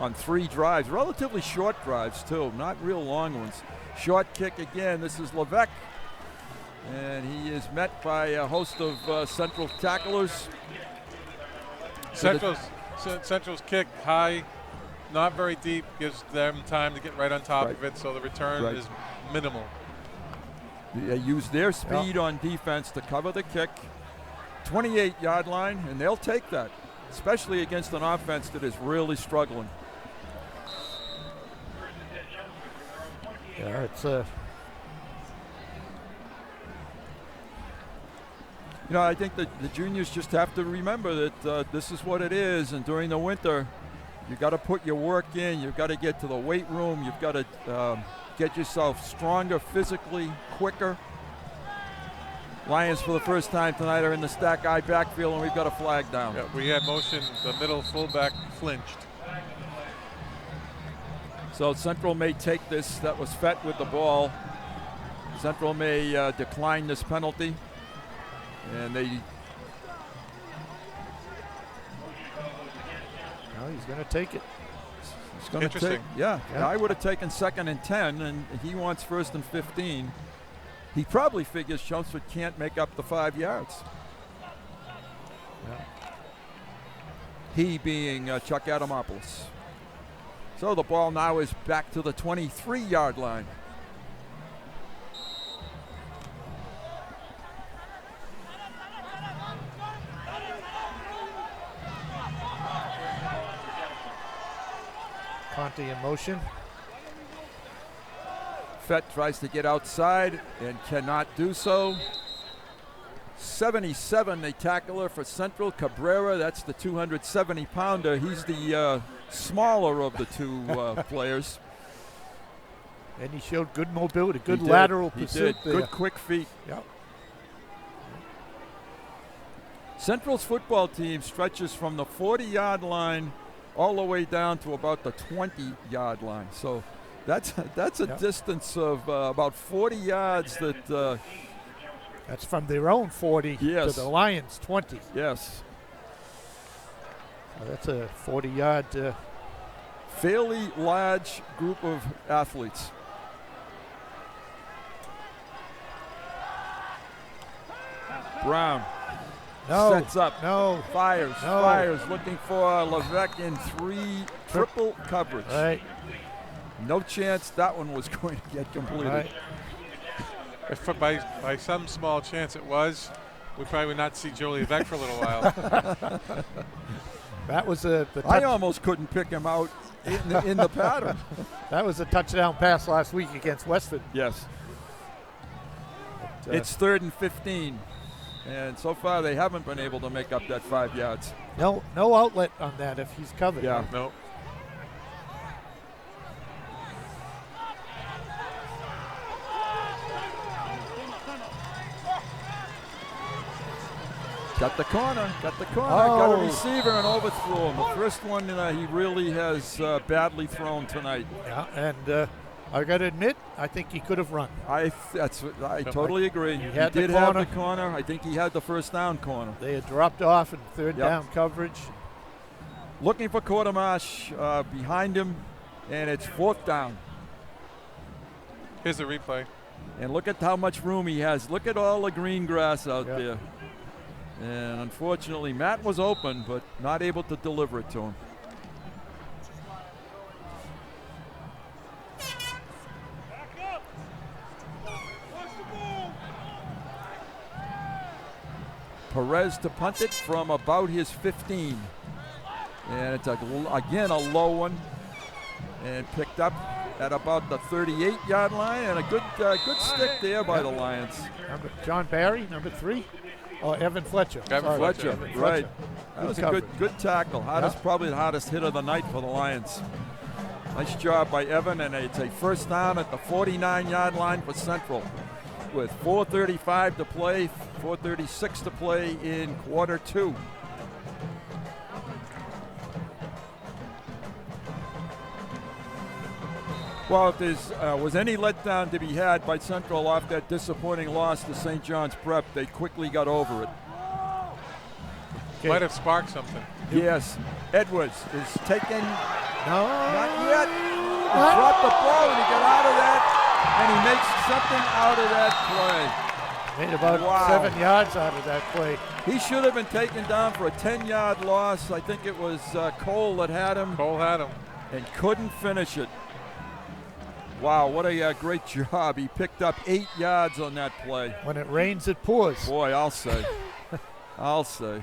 on 3 drives. Relatively short drives, too, not real long ones. Short kick again. This is Levesque. And he is met by a host of Central tacklers. Central's kick high, not very deep, gives them time to get right on top of it, so the return is minimal. They use their speed on defense to cover the kick. 28-yard line, and they'll take that, especially against an offense that is really struggling. Yeah, it's I think that the juniors just have to remember that this is what it is, and during the winter, you've got to put your work in. You've got to get to the weight room. You've got to get yourself stronger physically, quicker. Lions, for the first time tonight, are in the stack eye backfield, and we've got a flag down. Yeah, we had motion. The middle fullback flinched. So Central may take this. That was Fett with the ball. Central may decline this penalty. And he's going to take it. He's going to take. Yeah. I would have taken 2nd and 10, and he wants 1st and 15. He probably figures Chelmsford can't make up the 5 yards. Yeah. He being Chuck Adamopoulos. So the ball now is back to the 23-yard line. Conte in motion. Fett tries to get outside and cannot do so. 77, they tackle her for Central. Cabrera, that's the 270-pounder. He's the smaller of the 2 players. And he showed good mobility, good lateral pursuit there. Good quick feet. Yep. Central's football team stretches from the 40-yard line all the way down to about the 20-yard line. So that's a distance of about 40 yards that that's from their own 40 to the Lions' 20. Yes. That's a 40-yard. Fairly large group of athletes. Brown. No. Sets up. No. Fires. No. Fires. Looking for Levesque in 3 triple coverage. Right. No chance that one was going to get completed. Right. If by some small chance it was, we probably would not see Joe Levesque for a little while. That was the I almost couldn't pick him out in the pattern. That was a touchdown pass last week against Westford. Yes. But, it's 3rd and 15. And so far they haven't been able to make up that 5 yards. No outlet on that if he's covered. Yeah. No. Got the corner, got a receiver and overthrew him. The first one he really has badly thrown tonight. Yeah, and I got to admit, I think he could have run. I totally agree. He did have the corner. I think he had the first down corner. They had dropped off in third down coverage. Looking for Quartermarsh behind him, and it's 4th down. Here's the replay. And look at how much room he has. Look at all the green grass out there. And unfortunately, Matt was open, but not able to deliver it to him. Perez to punt it from about his 15. And it's, again, a low one. And picked up at about the 38-yard line. And a good stick there by the Lions. John Barry, number 3. Oh, Evan Fletcher. Evan Fletcher, right. That was a good tackle. Probably the hardest hit of the night for the Lions. Nice job by Evan, and it's a first down at the 49-yard line for Central with 4:35 to play, 4:36 to play in quarter 2. Well, if there was any letdown to be had by Central off that disappointing loss to St. John's Prep, they quickly got over it. Okay. Might have sparked something. Yes. Edwards is taken. No. Not yet. He dropped the ball and he got out of that, and he makes something out of that play. Made about 7 yards out of that play. He should have been taken down for a 10-yard loss. I think it was Cole that had him. Cole had him. And couldn't finish it. Wow, what a great job. He picked up 8 yards on that play. When it rains, it pours. Boy, I'll say. I'll say.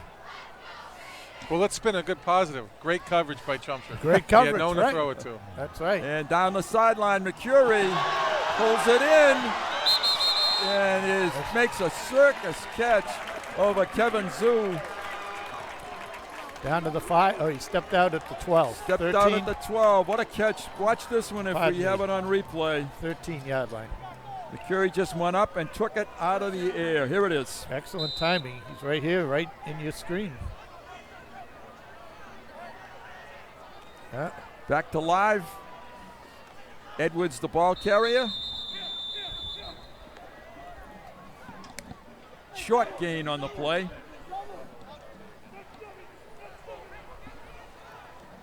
Well, let's spin a good positive. Great coverage by Chelmsford. Great coverage, He had no one to throw it to. That's right. And down the sideline, McCurry pulls it in and makes a circus catch over Kevin Zhu. Down to the 5. Oh, he stepped out at the 12. Stepped 13. out at the 12. What a catch. Watch this one if we have it on replay. 13-yard line. McCurry just went up and took it out of the air. Here it is. Excellent timing. He's right here, right in your screen. Back to live. Edwards, the ball carrier. Short gain on the play.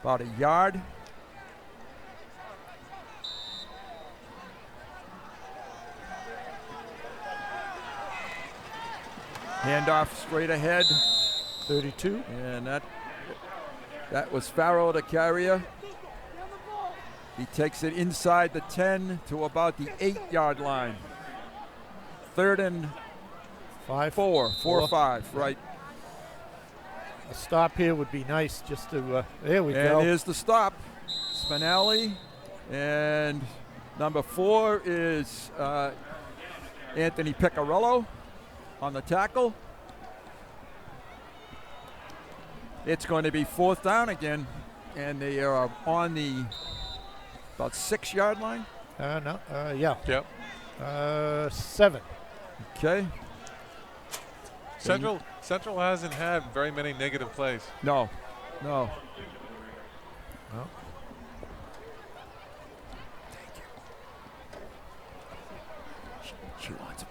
About a yard. Handoff straight ahead. 32. And that was Farrow, the carrier. He takes it inside the 10 to about the 8-yard line. 3rd and 4 or 5, right. A stop here would be nice just to, there we go. And here's the stop. Spinelli. And number 4 is Anthony Piccarello on the tackle. It's going to be 4th down again. And they are on the about 6-yard line. Yeah. Yep. 7. Okay. Central hasn't had very many negative plays. No. Well, Thank you. She wants him.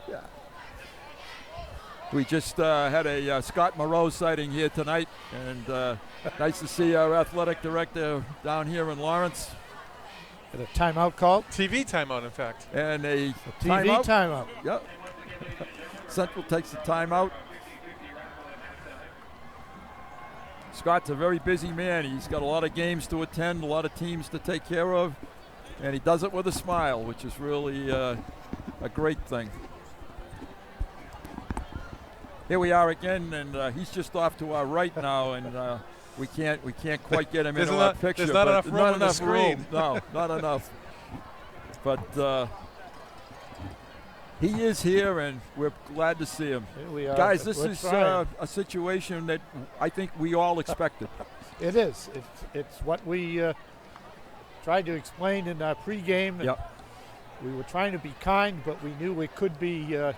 Yeah. We just had a Scott Moreau sighting here tonight, and nice to see our athletic director down here in Lawrence. Got a timeout called? TV timeout, in fact. And a TV timeout. Yep. Central takes the timeout. Scott's a very busy man. He's got a lot of games to attend, a lot of teams to take care of, and he does it with a smile, which is really a great thing. Here we are again, and he's just off to our right now, and we can't quite get him into our picture. There's not enough room on the screen. No, not enough. But he is here, and we're glad to see him. Here we are. Guys, this is a situation that I think we all expected. It is. It's what we tried to explain in our pregame. Yep. We were trying to be kind, but we knew it could be a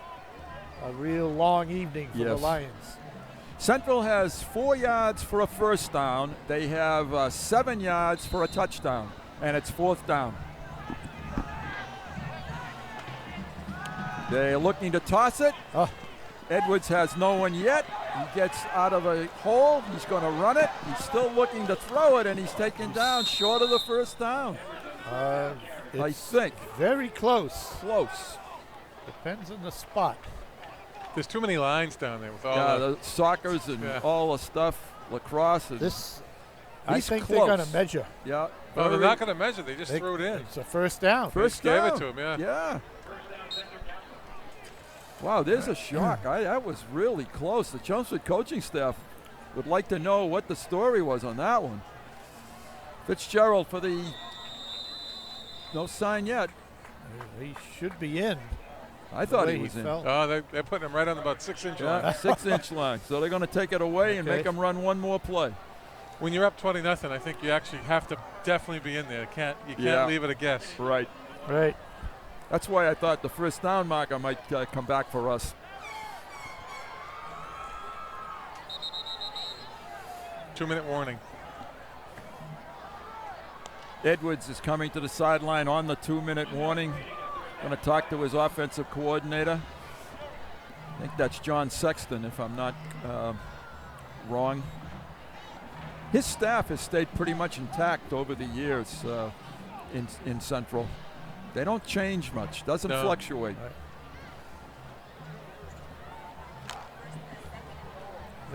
real long evening for the Lions. Central has 4 yards for a first down. They have 7 yards for a touchdown, and it's 4th down. They're looking to toss it. Edwards has no one yet. He gets out of a hole. He's going to run it. He's still looking to throw it, and he's taken down short of the first down. I think. Very close. Close. Depends on the spot. There's too many lines down there with all the soccers and all the stuff, lacrosse. And I think they're going to measure. Yeah. No, they're not going to measure. They just threw it in. It's a first down. First down. Gave it to him, Yeah. Wow, there's a shock. That was really close. The Chelmsford coaching staff would like to know what the story was on that one. Fitzgerald for the no sign yet. He should be in. I thought he was in. Oh, they're putting him right on about 6-inch line. 6-inch line. So they're going to take it away and make him run one more play. When you're up 20-0, I think you actually have to definitely be in there. You can't leave it a guess. Right. Right. That's why I thought the first down marker might come back for us. 2-minute warning. Edwards is coming to the sideline on the 2-minute warning. Going to talk to his offensive coordinator. I think that's John Sexton, if I'm not wrong. His staff has stayed pretty much intact over the years in Central. They don't change much. Doesn't fluctuate. Right.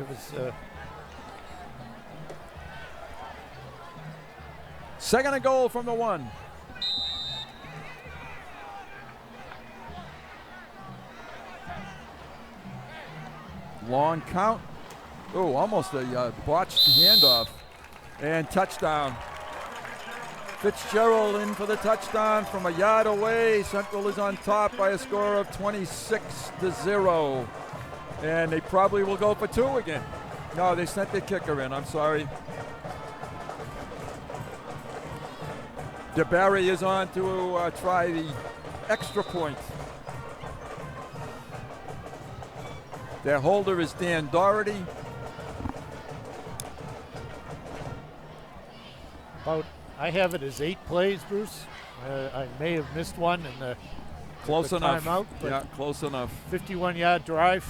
It was second and goal from the 1. Long count. Oh, almost a botched handoff. And touchdown. Fitzgerald in for the touchdown from a yard away. Central is on top by a score of 26-0. And they probably will go for 2 again. No, they sent the kicker in. I'm sorry. DeBarry is on to try the extra point. Their holder is Dan Doherty. I have it as 8 plays, Bruce. I may have missed one in the close enough. Timeout, Yeah, close enough. 51-yard drive.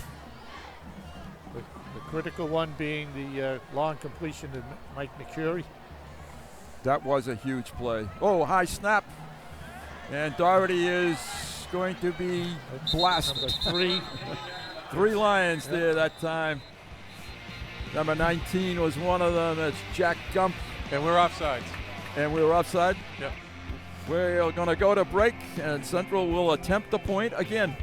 The critical one being the long completion to Mike McCurry. That was a huge play. Oh, high snap. And Doherty is going to be blasted. Number 3. 3 Lions there that time. Number 19 was one of them. That's Jack Gump. And we're offside. And we were offside? Yep. We're going to go to break, and Central will attempt the point again.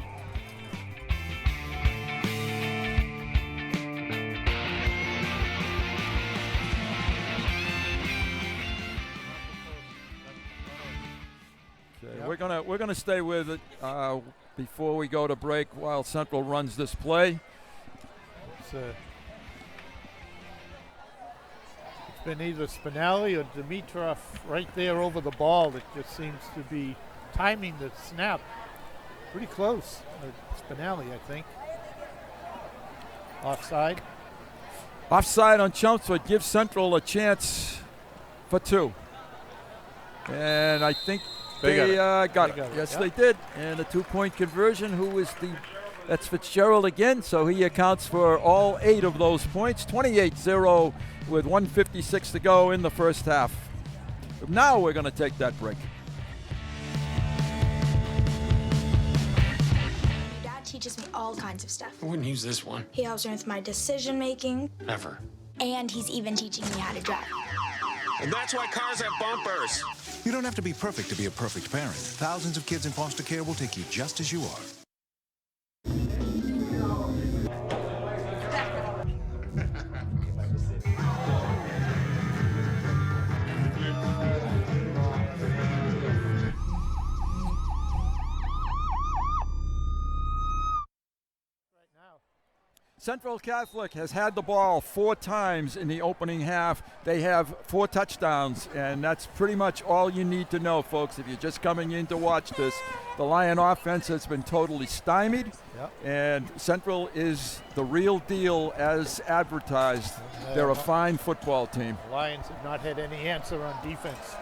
Okay, we're gonna stay with it before we go to break while Central runs this play. It's been either Spinelli or Dimitrov right there over the ball that just seems to be timing the snap pretty close. Spinelli, I think. Offside. Offside on Chelmsford gives Central a chance for 2. And I think they got it. Yes, they did. And the 2-point conversion, that's Fitzgerald again, so he accounts for all 8 of those points. 28-0 with 1:56 to go in the first half. Now we're going to take that break. Dad teaches me all kinds of stuff. I wouldn't use this one. He helps me with my decision making. Never. And he's even teaching me how to drive. And that's why cars have bumpers. You don't have to be perfect to be a perfect parent. Thousands of kids in foster care will take you just as you are. Central Catholic has had the ball 4 times in the opening half. They have 4 touchdowns, and that's pretty much all you need to know, folks. If you're just coming in to watch this, the Lion offense has been totally stymied, and Central is the real deal as advertised. They're a fine football team. The Lions have not had any answer on defense.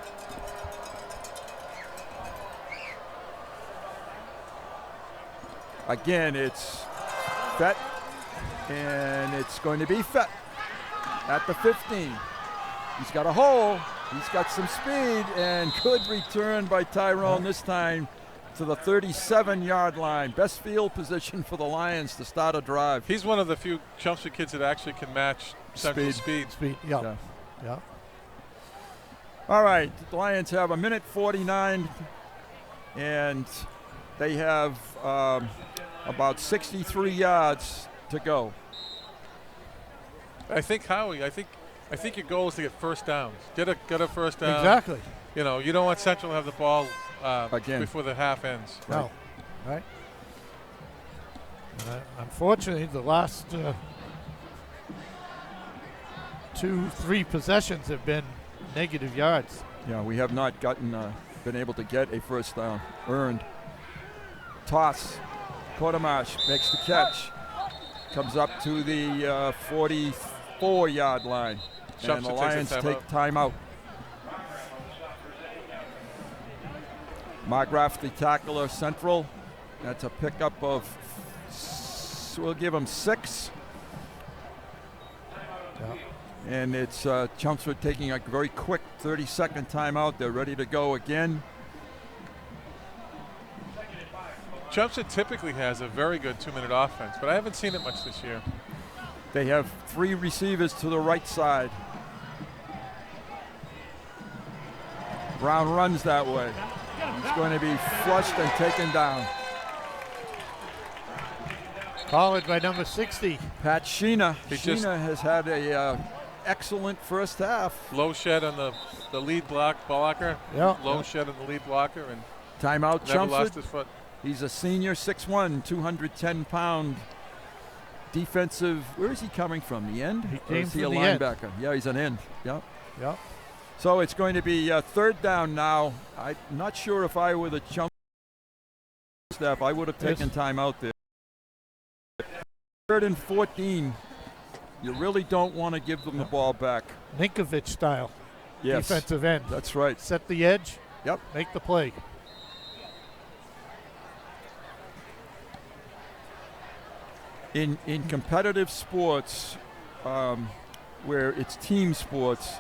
Again, it's Fett. And it's going to be Fett at the 15. He's got a hole. He's got some speed, and good return by Tyrone this time to the 37-yard line. Best field position for the Lions to start a drive. He's one of the few Chelmsford kids that actually can match Central speed. Yeah. All right, the Lions have 1:49, and they have about 63 yards to go. I think, Howie, I think your goal is to get first downs. Get a first down. Exactly. You know, you don't want Central to have the ball again before the half ends. No. Right. Unfortunately, the last 2-3 possessions have been negative yards. Yeah, we have not been able to get a first down earned. Toss. Kodemarsh makes the catch. Comes up to the 44-yard line. And the Lions take timeout. Margraf, the tackler, Central. That's a pickup of, we'll give him 6. And it's Chelmsford taking a very quick 30-second timeout. They're ready to go again. Chelmsford typically has a very good 2-minute offense, but I haven't seen it much this year. They have 3 receivers to the right side. Brown runs that way. He's going to be flushed and taken down. Followed by number 60. Pat Sheena. Sheena has had a excellent first half. Low shed on the lead blocker. Yeah. Low shed on the lead blocker. And timeout, never lost Chelmsford. his foot. He's a senior, 6'1", 210-pound defensive. Where is he coming from? The end? He came is he from a the end. linebacker? Yeah, he's an end. Yep. Yep. So it's going to be 3rd down now. I'm not sure if I were the Chelmsford staff, I would have taken time out there. 3rd and 14. You really don't want to give them the ball back. Ninkovich style. Yes. Defensive end. That's right. Set the edge. Yep. Make the play. In competitive sports, where it's team sports,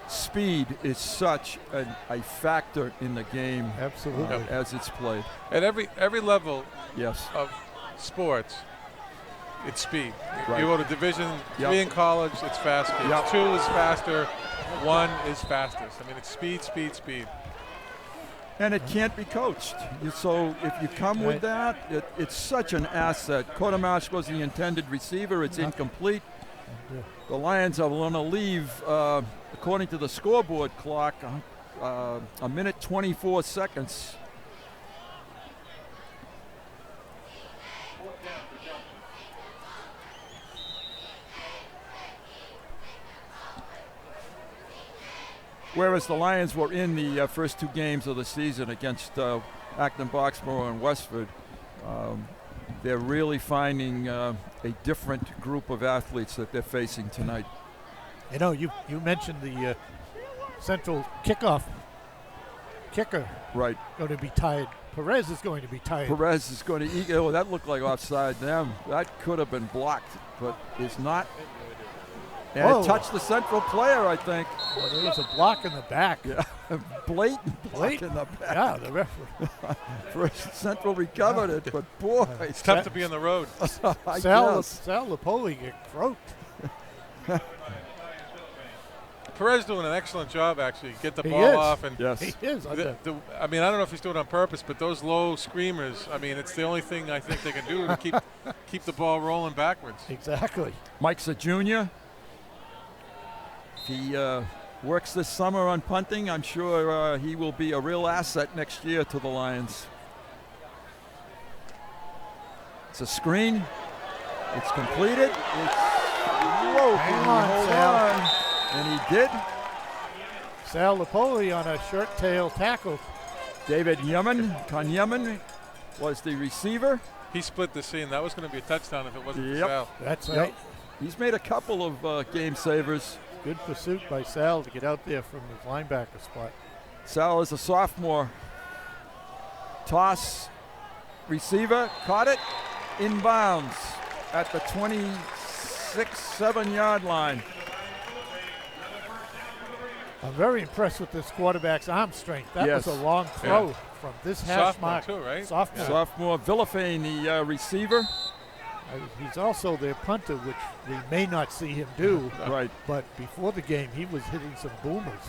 speed is such a factor in the game. Absolutely. As it's played. At every level yes. of sports, it's speed. Right. You go to Division 3 in college, it's faster. 2 is faster, 1 is fastest. I mean, it's speed, speed, speed. And it can't be coached. So if you come with that, it's such an asset. Kodemarsh was the intended receiver. It's incomplete. The Lions are going to leave, according to the scoreboard clock, 1:24 seconds. Whereas the Lions were in the first 2 games of the season against Acton, Boxborough, and Westford, they're really finding a different group of athletes that they're facing tonight. You know, you mentioned the Central kickoff kicker. Right. Going to be tired. Perez is going to be tired. Perez is going to eat. Oh, that looked like offside. Damn, that could have been blocked, but it's not. And it touched the Central player, I think. Well, there was a block in the back. Yeah, blatant block in the back. Yeah, the referee. First Central recovered it, but boy. It's tough to be on the road. Sal Lapoli get croaked. Perez doing an excellent job, actually. Get the He ball is. off. And Yes. He is. I mean, I don't know if he's doing it on purpose, but those low screamers, I mean, it's the only thing I think they can do to keep the ball rolling backwards. Exactly. Mike's a junior. If he works this summer on punting, I'm sure he will be a real asset next year to the Lions. It's a screen. It's completed. Whoa, Hang on, Sal. and he did. Sal Napoli on a short tail tackle. David Yemen was the receiver. He split the seam. That was going to be a touchdown if it wasn't for Yep. Sal. That's right. He's made a couple of game savers. Good pursuit by Sal to get out there from his linebacker spot. Sal is a sophomore. Toss, receiver, caught it, inbounds at the 26-7 yard line. I'm very impressed with this quarterback's arm strength. That Yes. was a long throw from this hash Sophomore mark. too, right? Sophomore Villafane, the receiver. He's also their punter, which we may not see him do. Right. But before the game, he was hitting some boomers.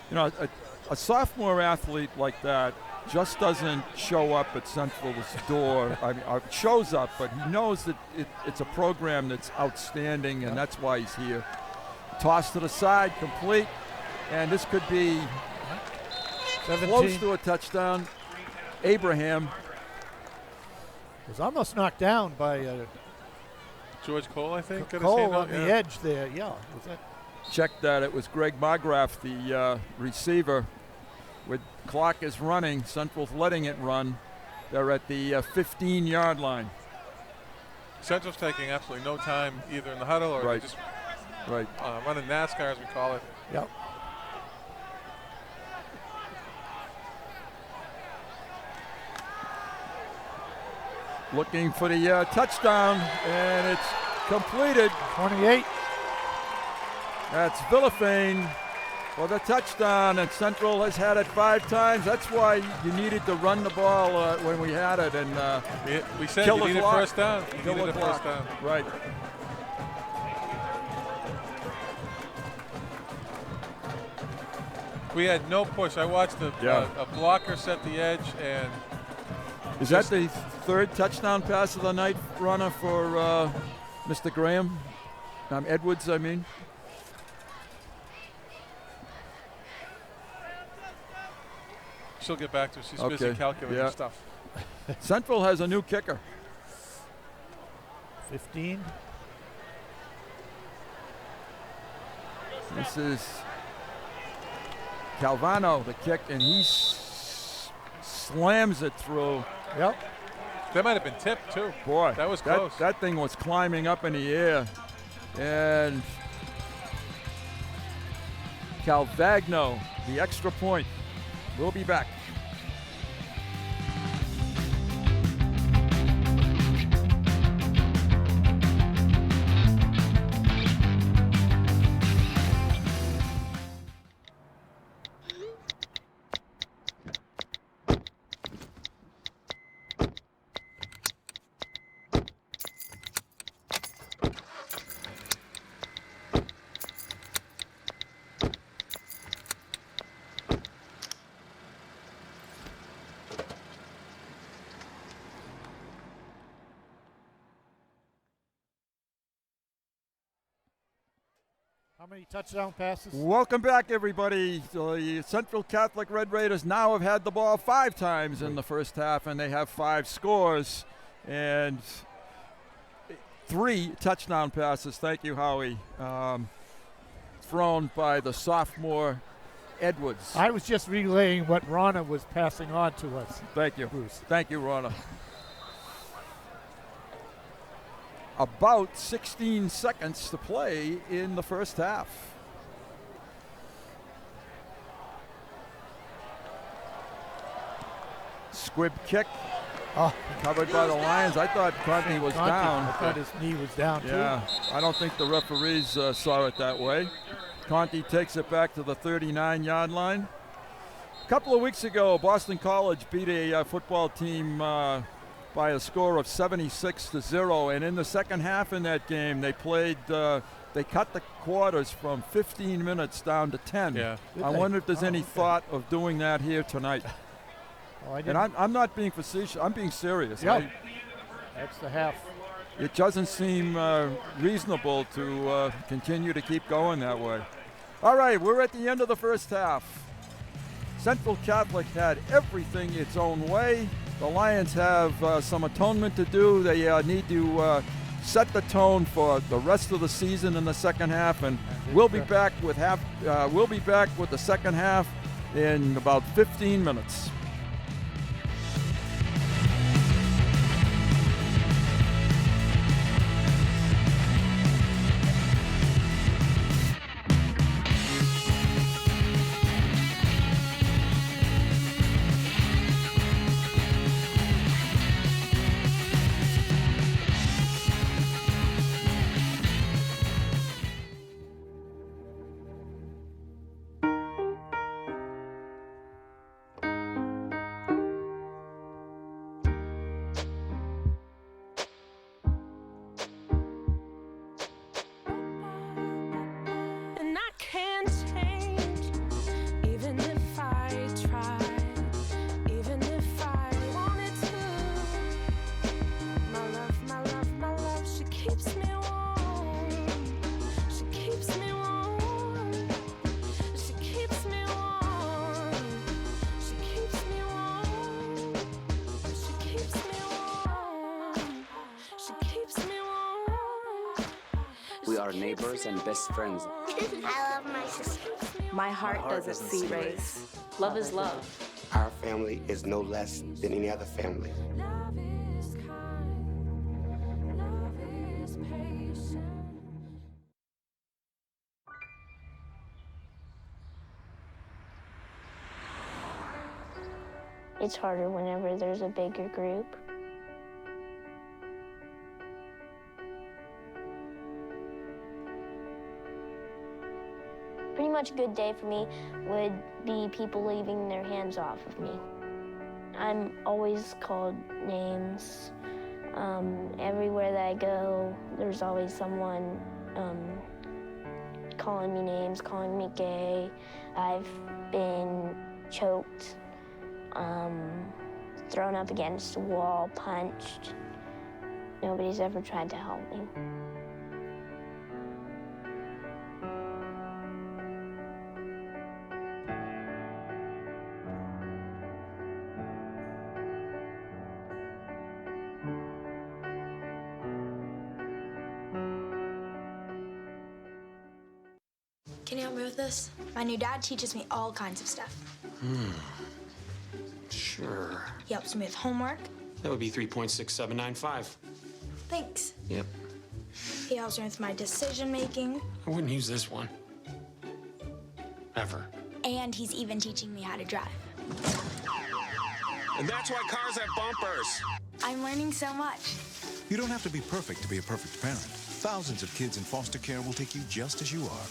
You know, a sophomore athlete like that just doesn't show up at Central's door. I mean, shows up, but he knows that it's a program that's outstanding, and that's why he's here. Toss to the side, complete, and this could be 17. Close to a touchdown. Abraham was almost knocked down by George Cole, I think. Cole on the edge there. Yeah. Was that? Check that. It was Greg Margraf, the receiver. With clock is running, Central's letting it run. They're at the 15-yard line. Central's taking absolutely no time either in the huddle or just running NASCAR, as we call it. Yep. Looking for the touchdown, and it's completed. 28. That's Villafane for the touchdown, and Central has had it 5 times. That's why you needed to run the ball when we had it, and we said kill you the needed clock. first down. You Kill needed the a first clock. down. Right. We had no push. I watched a blocker set the edge, and Is that the 3rd touchdown pass of the night, runner, for Mr. Graham? Edwards, I mean. she'll get back to us. She's busy calculating stuff. Central has a new kicker. 15. This is Calvano, the kick, and he slams it through. Yep. That might have been tipped, too. Boy, that was close. That thing was climbing up in the air. And Calvagno, the extra point. We'll be back. How many touchdown passes? Welcome back, everybody. The Central Catholic Red Raiders now have had the ball 5 times in the first half, and they have 5 scores and 3 touchdown passes. Thank you, Howie. Thrown by the sophomore Edwards. I was just relaying what Rana was passing on to us. Thank you, Bruce. Thank you, Rana. About 16 seconds to play in the first half. Squib kick. Covered by the Lions. I thought Conti was down. I thought his knee was down, Yeah, I don't think the referees saw it that way. Conti takes it back to the 39-yard line. A couple of weeks ago, Boston College beat a football team by a score of 76-0. And in the second half in that game, they played. They cut the quarters from 15 minutes down to 10. Yeah. I wonder if there's any thought of doing that here tonight. Oh, and I'm not being facetious. I'm being serious. Yep. That's the half. It doesn't seem reasonable to continue to keep going that way. All right, we're at the end of the first half. Central Catholic had everything its own way. The Lions have some atonement to do. They need to set the tone for the rest of the season in the second half, and we'll be back with the second half in about 15 minutes. And I can't change, even if I tried, even if I wanted to. My love, my love, my love, she keeps me warm. She keeps me warm. She keeps me warm. She keeps me warm. She keeps me warm. She keeps me warm. We are neighbors and best friends. I love my sister. My heart doesn't see race. Love is love. Our family is no less than any other family. Love is kind. Love is patient. It's harder whenever there's a bigger group. Pretty much a good day for me would be people leaving their hands off of me. I'm always called names. Everywhere that I go, there's always someone calling me names, calling me gay. I've been choked, thrown up against a wall, punched. Nobody's ever tried to help me. Can you help me with this? My new dad teaches me all kinds of stuff. Sure. He helps me with homework. That would be 3.6795. Thanks. Yep. He helps me with my decision making. I wouldn't use this one. Ever. And he's even teaching me how to drive. And that's why cars have bumpers. I'm learning so much. You don't have to be perfect to be a perfect parent. Thousands of kids in foster care will take you just as you are.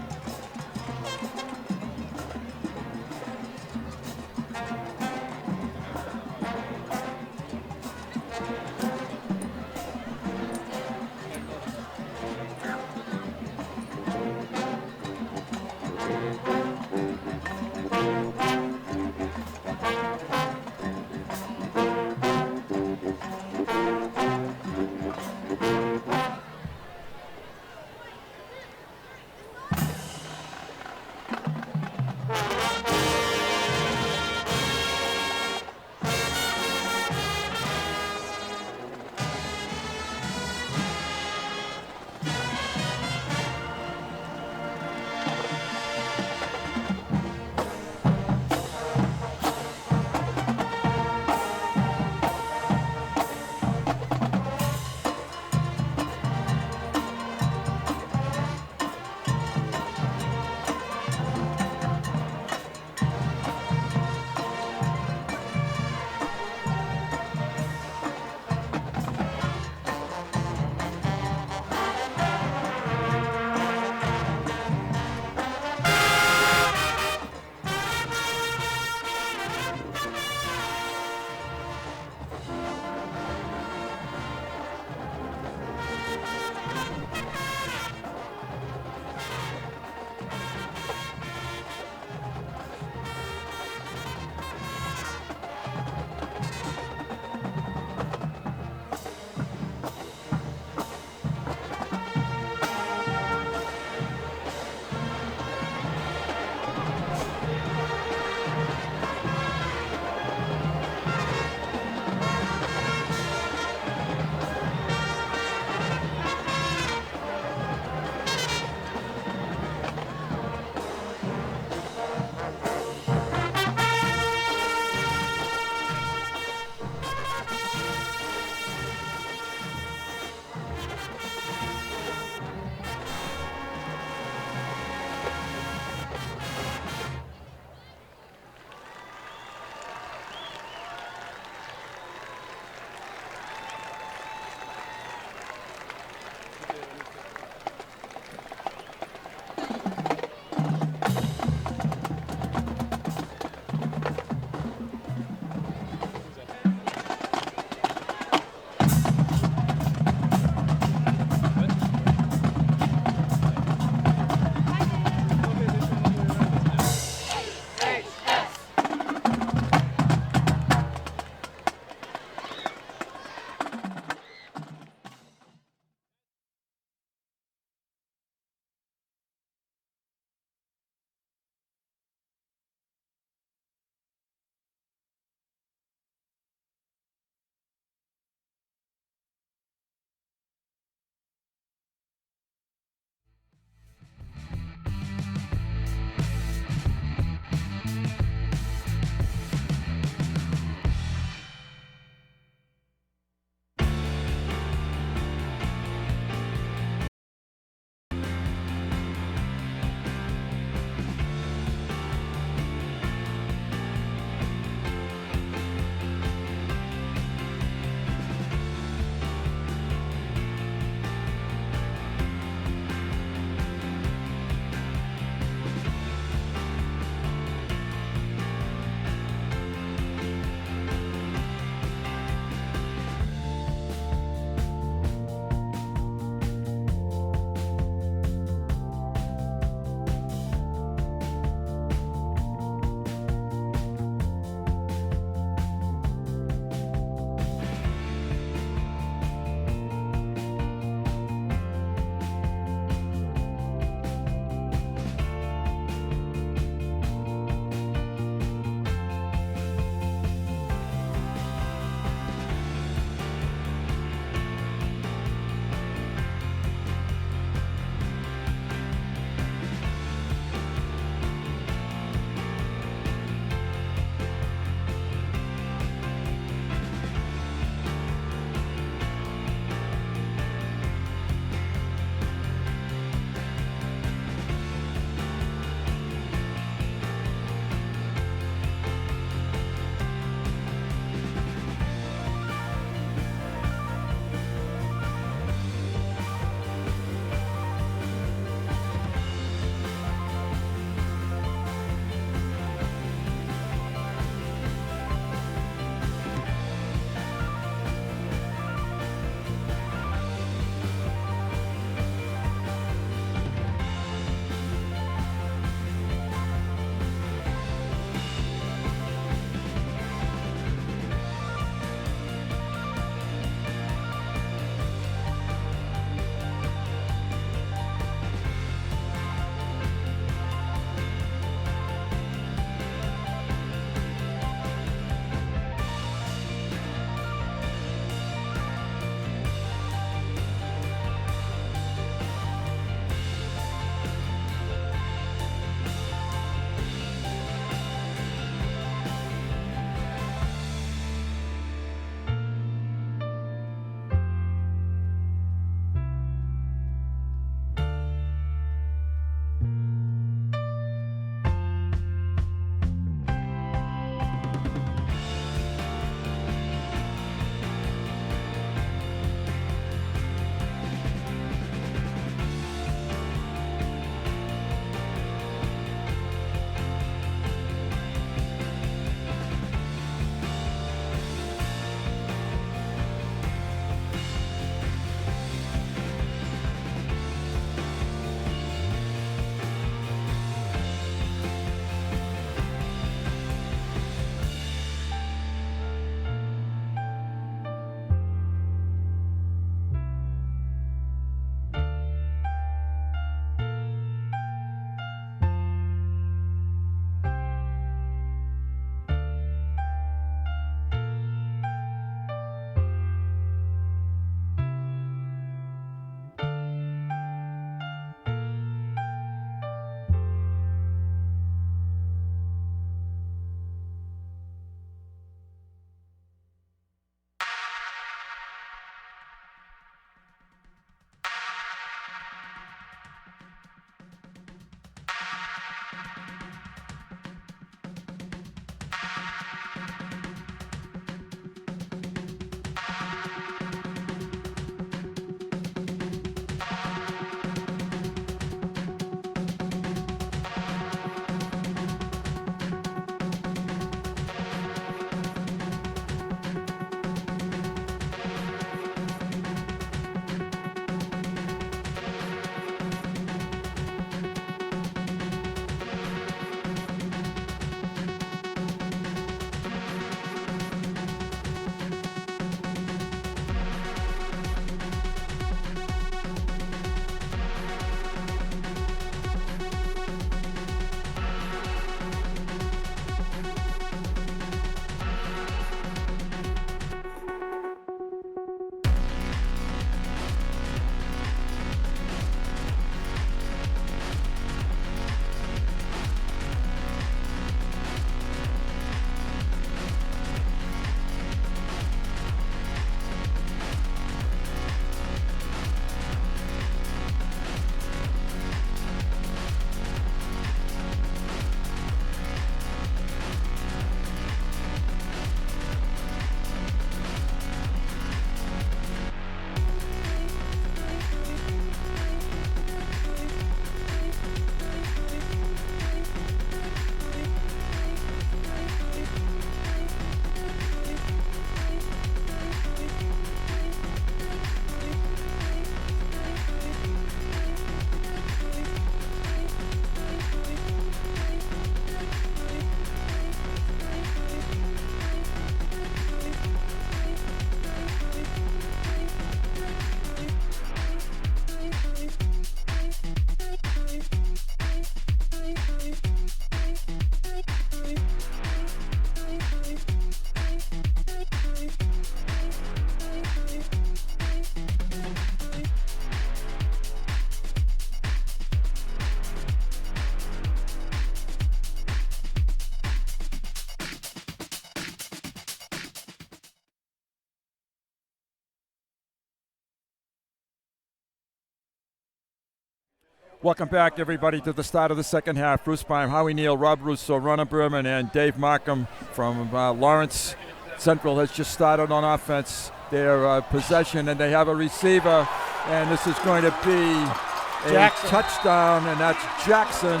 Welcome back, everybody, to the start of the second half. Bruce Beim, Howie Neal, Rob Russo, Ronna Berman, and Dave Markham from Lawrence Central has just started on offense. Their possession, and they have a receiver, and this is going to be a touchdown, and that's Jackson.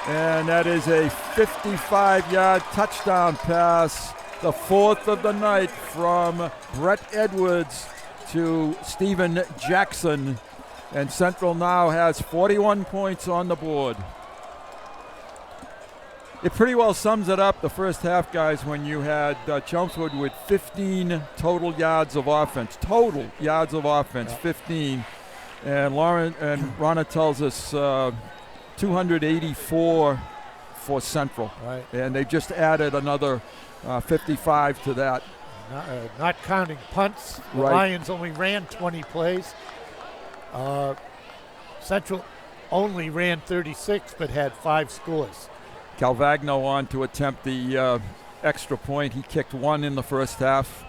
And that is a 55-yard touchdown pass, the fourth of the night from Brett Edwards to Steven Jackson. And Central now has 41 points on the board. It pretty well sums it up, the first half, guys, when you had Chelmsford with 15 total yards of offense. Total yards of offense, 15. And Ronna tells us 284 for Central. Right. And they've just added another 55 to that. Not counting punts. The Lions only ran 20 plays. Central only ran 36 but had 5 scores. Calvagno on to attempt the extra point. He kicked one in the first half.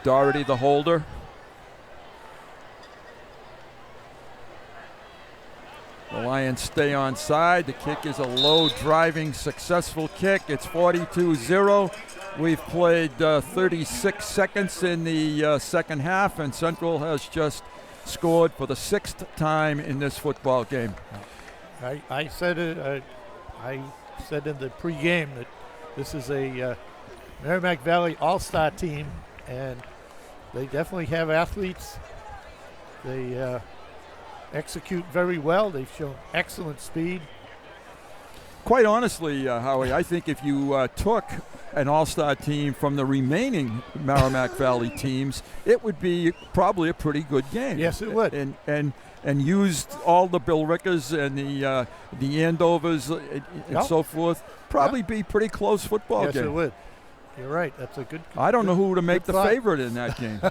Doherty, the holder. The Lions stay on side. The kick is a low driving successful kick. It's 42-0. We've played 36 seconds in the second half, and Central has just scored for the 6th time in this football game. I said in the pregame that this is a Merrimack Valley all-star team, and they definitely have athletes. They execute very well. They've shown excellent speed. Quite honestly, Howie, I think if you took an all-star team from the remaining Merrimack Valley teams, it would be probably a pretty good game. Yes, it would. And used all the Bill Rickers and the Andovers and so forth. Probably be pretty close football game. Yes, it would. You're right. That's a good. I don't know who to make the favorite in that game.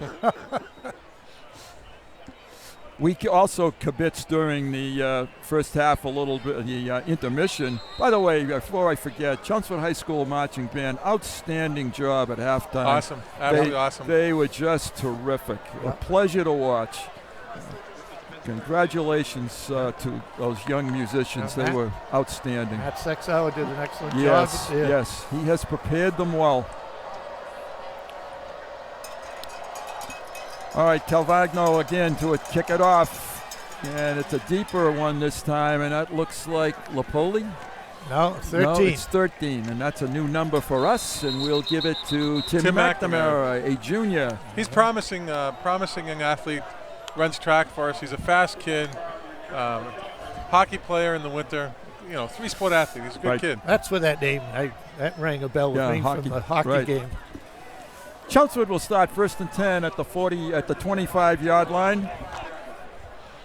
We also kibitz during the first half a little bit, the intermission. By the way, before I forget, Chelmsford High School Marching Band, outstanding job at halftime. Awesome, absolutely awesome. They were just terrific. A pleasure to watch. Congratulations to those young musicians. They were outstanding. Matt Sexauer did an excellent job. Yes, he has prepared them well. All right, Calvagno again to kick it off, and it's a deeper one this time, and that looks like Lapoli. No, 13. No, it's 13, and that's a new number for us, and we'll give it to Tim McNamara, a junior. He's promising young athlete, runs track for us. He's a fast kid, hockey player in the winter. 3-sport athlete. He's a good kid. That's where that name, that rang a bell with me from the hockey game. Chelmsford will start 1st and 10 at the 25-yard line.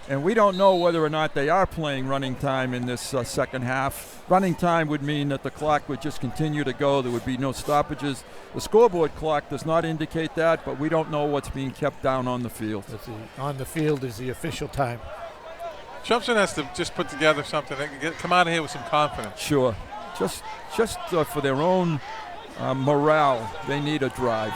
And we don't know whether or not they are playing running time in this second half. Running time would mean that the clock would just continue to go. There would be no stoppages. The scoreboard clock does not indicate that, but we don't know what's being kept down on the field. On the field is the official time. Chelmsford has to just put together something. They can come out of here with some confidence. Sure. Just for their own morale, they need a drive.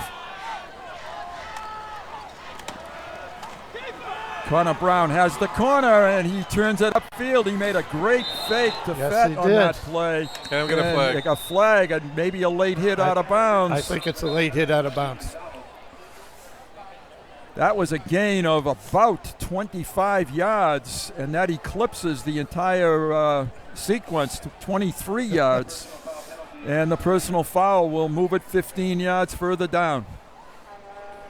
Connor Brown has the corner, and he turns it upfield. He made a great fake to Fett on that play. And we got a flag. Like a flag and maybe a late hit out of bounds. I think it's a late hit out of bounds. That was a gain of about 25 yards, and that eclipses the entire sequence to 23 yards. And the personal foul will move it 15 yards further down.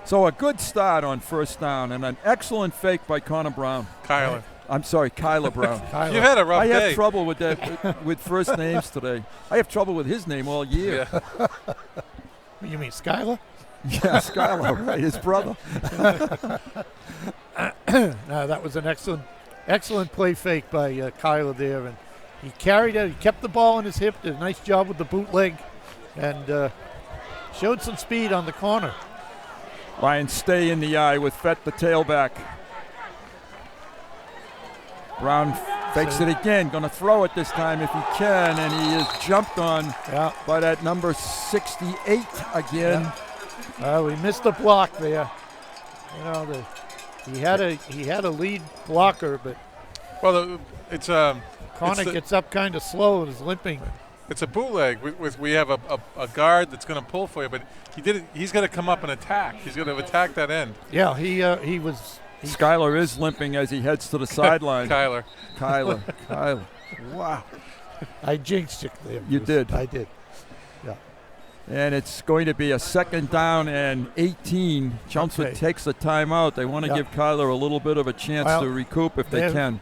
So a good start on first down and an excellent fake by Connor Brown. Kyler. I'm sorry, Kyler Brown. You've had a rough day. I have trouble with that with first names today. I have trouble with his name all year. Yeah. You mean Skyler? Yeah, Skyler, right, his brother. No, that was an excellent play fake by Kyler there, and he carried it. He kept the ball in his hip. Did a nice job with the bootleg, and showed some speed on the corner. Lions stay in the eye with Fett, the tailback. Brown fakes it again, going to throw it this time if he can, and he is jumped on by that number 68 again. We missed the block there. He had a lead blocker, but well, it's Connor gets up kind of slow and is limping. It's a bootleg. We have a guard that's going to pull for you, but he's going to come up and attack. He's going to attack that end. Yeah, he was. Skylar is limping as he heads to the sideline. Kyler. Wow. I jinxed it there. You did. I did. Yeah. And it's going to be a 2nd down and 18. Chelmsford takes a timeout. They want to give Kyler a little bit of a chance to recoup if they can.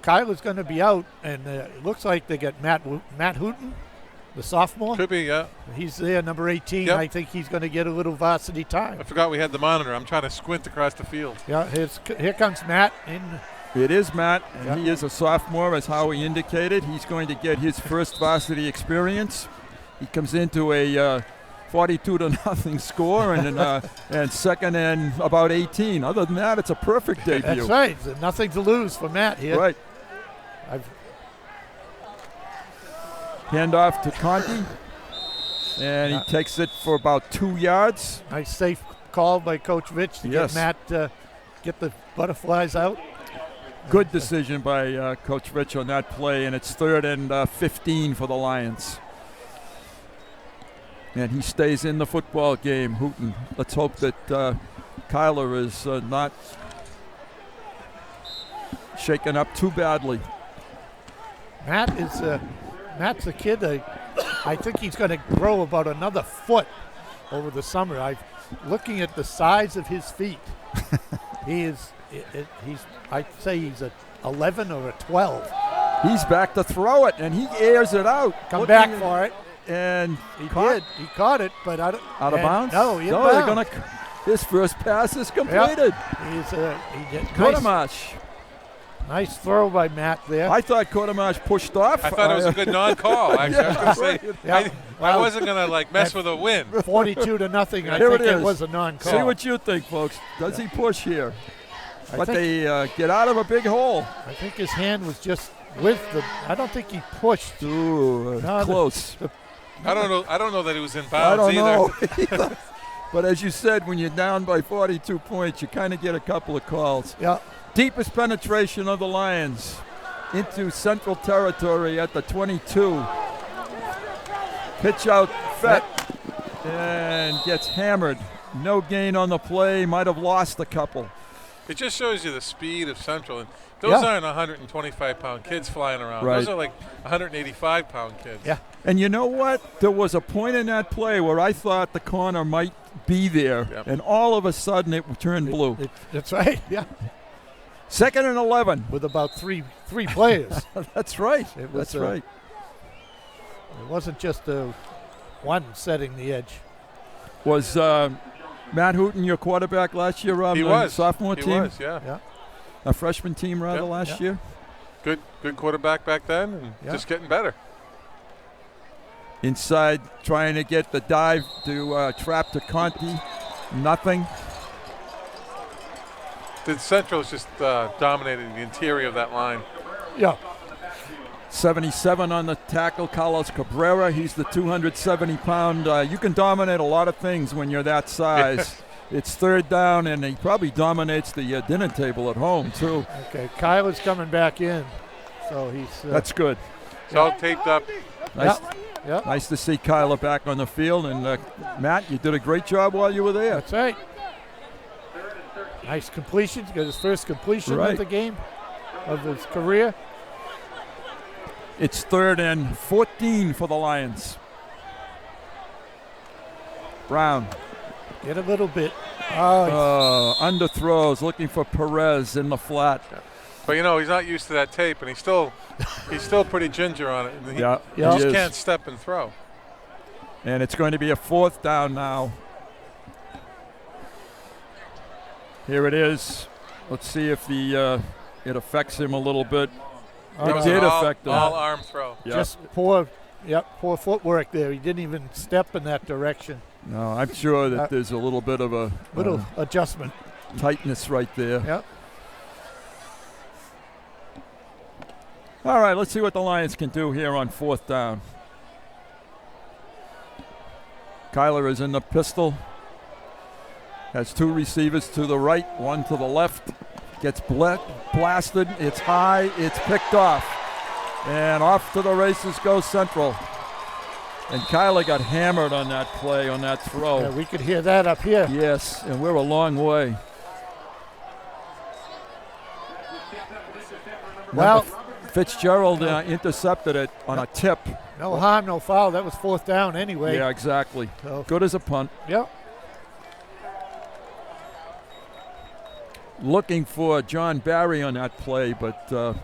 Kyler's going to be out, and it looks like they get Matt Hooten, the sophomore. Could be, yeah. He's there, number 18. Yep. I think he's going to get a little varsity time. I forgot we had the monitor. I'm trying to squint across the field. Yeah, here comes Matt in. It is Matt, and he is a sophomore, as Howie indicated. He's going to get his first varsity experience. He comes into a 42-0 score and 2nd and about 18. Other than that, it's a perfect debut. That's right. Nothing to lose for Matt here. Right. Hand off to Conti, and he takes it for about 2 yards. Nice safe call by Coach Rich to get Matt get the butterflies out. Good decision by Coach Rich on that play, and it's 3rd and 15 for the Lions. And he stays in the football game, Hooten. Let's hope that Kyler is not shaken up too badly. Matt's a kid. I think he's going to grow about another foot over the summer. Looking at the size of his feet, I'd say he's a 11 or a 12. He's back to throw it, and he airs it out. Come back for it. And he did. He caught it, but out of bounds? No, they're going to. His first pass is completed. Kodamash. Nice throw by Matt there. I thought Kodamash pushed off. I thought it was a good non-call. Actually, I was going to say I wasn't going to mess with a win. 42-0. I think it was a non-call. See what you think, folks. Does he push here? But they get out of a big hole. I think his hand was just with the. I don't think he pushed. Ooh, close. I don't know that he was in bounds either. But as you said, when you're down by 42 points, you kind of get a couple of calls. Yeah. Deepest penetration of the Lions into Central Territory at the 22. Pitch out, Fett, and gets hammered. No gain on the play. Might have lost a couple. It just shows you the speed of Central. And those aren't 125-pound kids flying around. Right. Those are like 185-pound kids. Yeah. And you know what? There was a point in that play where I thought the corner might be there, and all of a sudden it turned blue. That's right, yeah. 2nd and 11. With about three players. That's right. That's right. It wasn't just one setting the edge. Was Matt Hooten your quarterback last year, Rob? He was. Sophomore team? He was, yeah. A freshman team, rather, last year? Good quarterback back then, and just getting better. Inside, trying to get the dive to trap to Conti. Nothing. The Central's just dominating the interior of that line. Yeah. 77 on the tackle, Carlos Cabrera. He's the 270-pound. You can dominate a lot of things when you're that size. It's 3rd down, and he probably dominates the dinner table at home, too. Okay, Kyler's coming back in, so he's... That's good. It's all taped up. Nice. Nice to see Kyler back on the field. And, Matt, you did a great job while you were there. That's right. Nice completion. Got his first completion of the game, of his career. It's 3rd and 14 for the Lions. Brown. Get a little bit. Underthrows, looking for Perez in the flat. But he's not used to that tape, and he's still pretty ginger on it. He just can't step and throw. And it's going to be a 4th down now. Here it is. Let's see if it affects him a little bit. It did affect him. All arm throw. Yep. Just poor footwork there. He didn't even step in that direction. No, I'm sure that there's a little bit of a adjustment, tightness right there. Yep. All right, let's see what the Lions can do here on 4th down. Kyler is in the pistol. Has two receivers to the right, one to the left. Gets blasted. It's high. It's picked off. And off to the races goes Central. And Kyler got hammered on that play, on that throw. Yeah, we could hear that up here. Yes, and we're a long way. Well, Fitzgerald intercepted it on a tip. No harm, no foul. That was 4th down anyway. Yeah, exactly. So. Good as a punt. Yep. Looking for John Barry on that play, but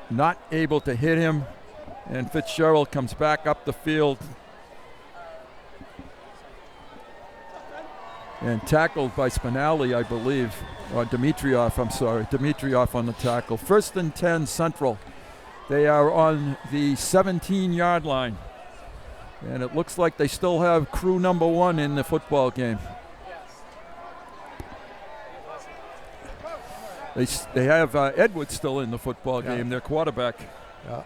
not able to hit him. And Fitzgerald comes back up the field and tackled by Spinelli, I believe, or Dimitrioff, I'm sorry. Dimitrioff on the tackle. 1st and 10 Central. They are on the 17-yard line. And it looks like they still have crew number 1 in the football game. They have Edwards still in the football game, their quarterback. Yeah.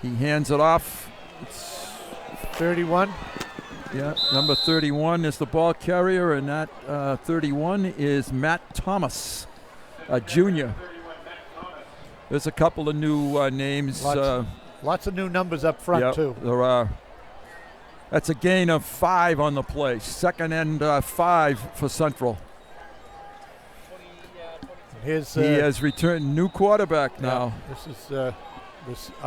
He hands it off. It's 31. Yeah, number 31 is the ball carrier, and that 31 is Matt Thomas, a junior. There's a couple of new names. Lots of new numbers up front, too. There are. That's a gain of 5 on the play. 2nd and 5 for Central. He has returned new quarterback now. This is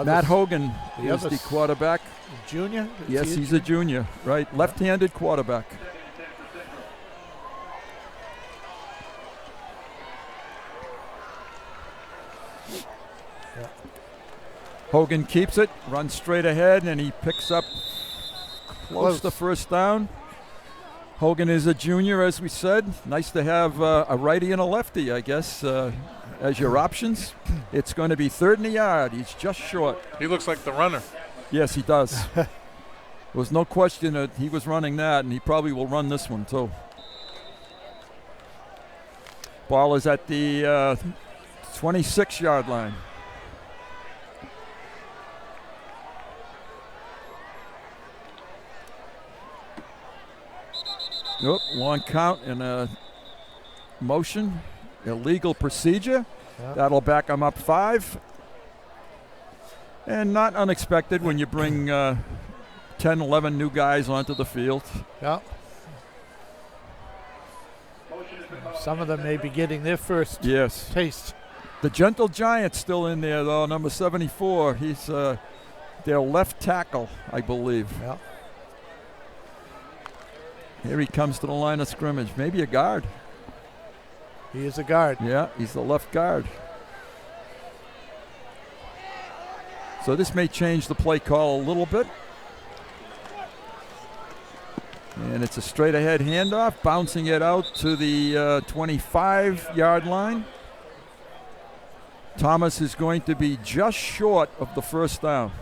Matt Hogan is the quarterback. Junior? Yes, he's a junior, right? Left-handed quarterback. Yeah. Hogan keeps it, runs straight ahead, and he picks up close to 1st down. Hogan is a junior, as we said. Nice to have a righty and a lefty, I guess, as your options. It's going to be 3rd and a yard. He's just short. He looks like the runner. Yes, he does. There was no question that he was running that, and he probably will run this one, too. Ball is at the 26-yard line. Nope, long count and a motion, illegal procedure. Yeah. That'll back them up 5. And not unexpected when you bring 10, 11 new guys onto the field. Yeah. Some of them may be getting their first taste. The Gentle Giant's still in there, though, number 74. He's their left tackle, I believe. Yeah. Here he comes to the line of scrimmage. Maybe a guard. He is a guard. Yeah, he's the left guard. So this may change the play call a little bit. And it's a straight ahead handoff, bouncing it out to the 25-yard line. Thomas is going to be just short of the 1st down.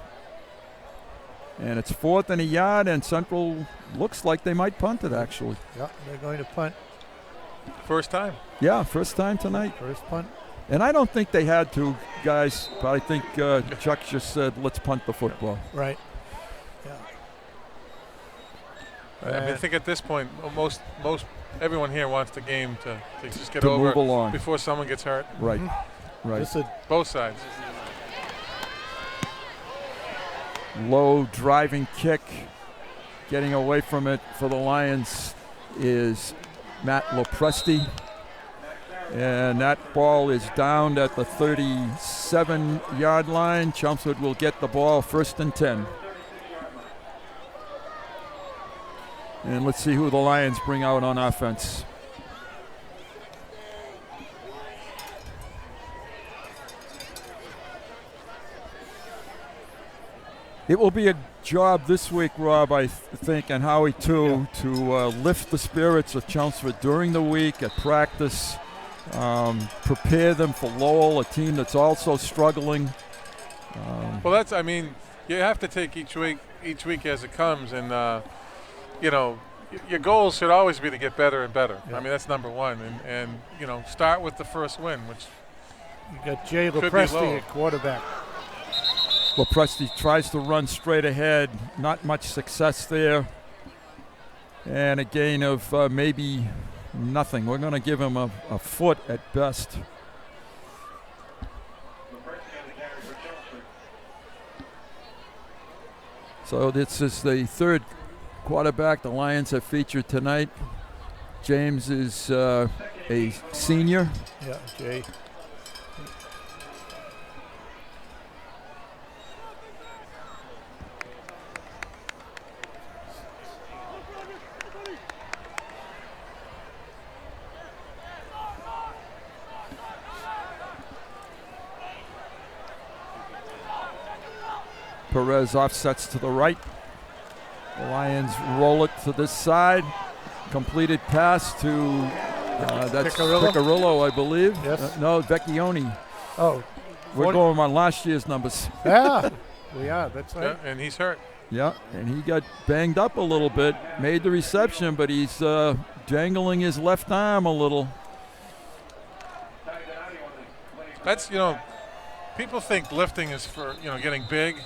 And it's 4th and a yard, and Central looks like they might punt it, actually. Yeah, they're going to punt. First time. Yeah, first time tonight. First punt. And I don't think they had to, guys, but I think Chuck just said, let's punt the football. Right. I mean, I think at this point, most everyone here wants the game to just get to over move along before someone gets hurt. Right, right. Both sides. Low driving kick, getting away from it for the Lions is Matt Lopresti. And that ball is down at the 37-yard line. Chelmsford will get the ball 1st and 10. And let's see who the Lions bring out on offense. It will be a job this week, Rob, I think, and Howie too, to lift the spirits of Chelmsford during the week at practice, prepare them for Lowell, a team that's also struggling. Well, that's, I mean, you have to take each week as it comes, and you know, your goals should always be to get better and better. Yeah. I mean, that's number one, and you know, start with the first win, which you got Jay Lopresti at quarterback. Lopresti tries to run straight ahead. Not much success there. And a gain of maybe nothing. We're going to give him a foot at best. So this is the third quarterback the Lions have featured tonight. James is a senior. Yeah, Jay. Perez offsets to the right. The Lions roll it to this side. Completed pass to that's Piccirillo, I believe. Yes. No, Vecchione. Oh. We're going on last year's numbers. Yeah, we are. That's right. Yeah, and he's hurt. Yeah, and he got banged up a little bit. Made the reception, but he's jangling his left arm a little. That's, people think lifting is for, getting big.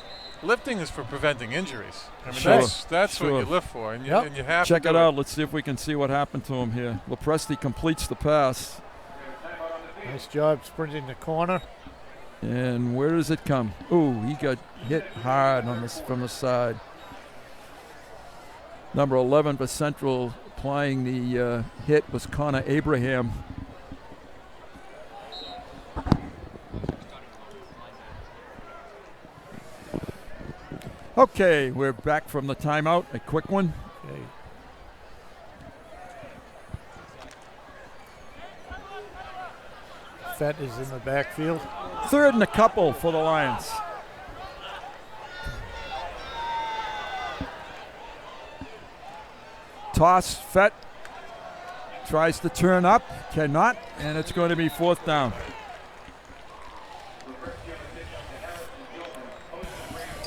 Lifting is for preventing injuries. I mean, that's what you lift for, and you have Check to it do out. Let's see if we can see what happened to him here. Lopresti completes the pass. Nice job sprinting the corner. And where does it come? Ooh, he got hit hard from the side. Number 11 for Central applying the hit was Connor Abraham. Okay, we're back from the timeout. A quick one. Okay. Fett is in the backfield. Third and a couple for the Lions. Toss, Fett tries to turn up, cannot, and it's going to be fourth down.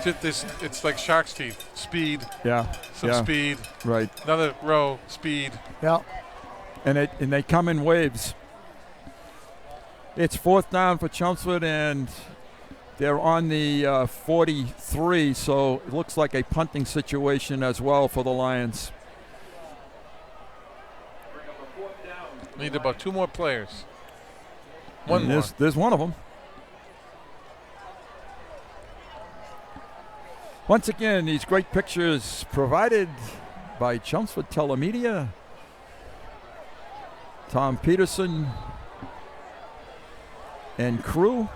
It's like shark's teeth. Speed. Yeah. Some speed. Right. Another row. Speed. Yeah. And they come in waves. It's fourth down for Chelmsford, and they're on the 43, so it looks like a punting situation as well for the Lions. Need about 2 more players. One more. There's one of them. Once again, these great pictures provided by Chelmsford Telemedia. Tom Peterson and crew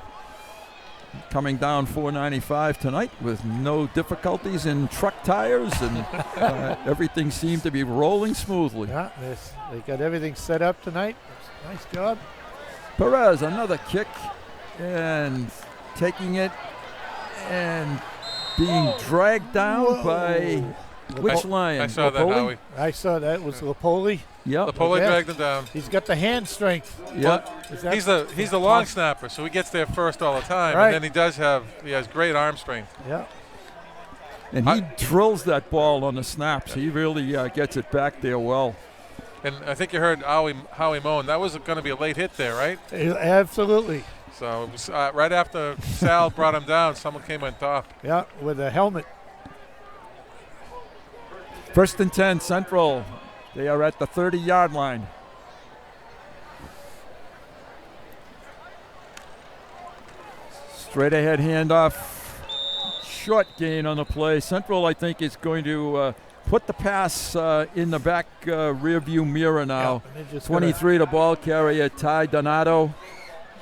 coming down 495 tonight with no difficulties in truck tires, and everything seemed to be rolling smoothly. Yeah, they got everything set up tonight. Nice job. Perez, another kick, and taking it and being dragged down by which Lion? I saw that, Howie. I saw that. It was Lapoli. Yep. Lapoli dragged him down. He's got the hand strength. Yep. He's the long snapper, so he gets there first all the time, right. And then he has great arm strength. Yeah. And he drills that ball on the snaps. He really gets it back there well. And I think you heard Howie moan. That was going to be a late hit there, right? Absolutely. So it was, right after Sal brought him down, someone came on top. Yeah, with a helmet. First and 10, Central. They are at the 30-yard line. Straight ahead handoff. Short gain on the play. Central, I think, is going to put the pass in the back rear view mirror now. Yeah, 23 to ball carrier, Ty Donato,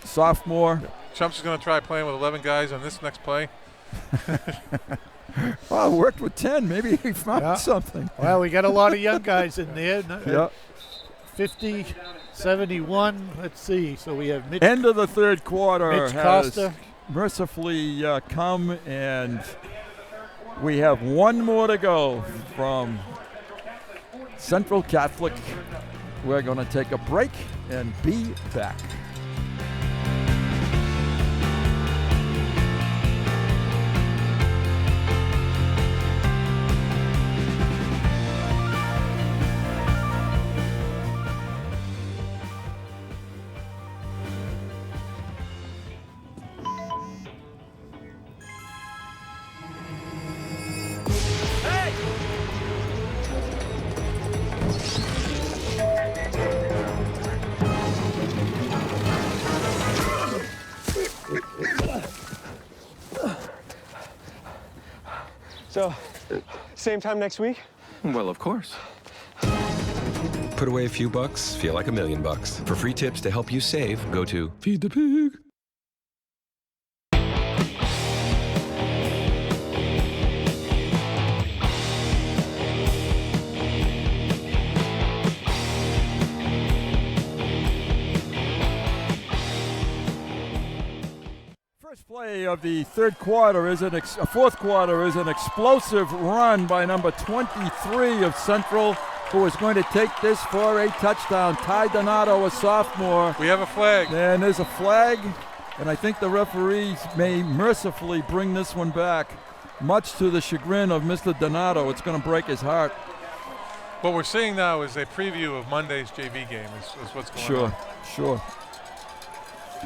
sophomore. Chumps is going to try playing with 11 guys on this next play. Well, it worked with 10. Maybe he found something. Well, we got a lot of young guys in there. Yeah. 50, 71. Let's see. So we have Mitch. End of the third quarter Mitch has Costa. Mercifully come, and we have one more to go from Central Catholic. We're going to take a break and be back. So, same time next week? Well, of course. Put away a few bucks, feel like $1 million. For free tips to help you save, go to Feed the Pig. First play of the fourth quarter is an explosive run by number 23 of Central, who is going to take this for a touchdown. Ty Donato, a sophomore. We have a flag. And there's a flag, and I think the referees may mercifully bring this one back, much to the chagrin of Mr. Donato. It's going to break his heart. What we're seeing now is a preview of Monday's JV game is what's going on. Sure.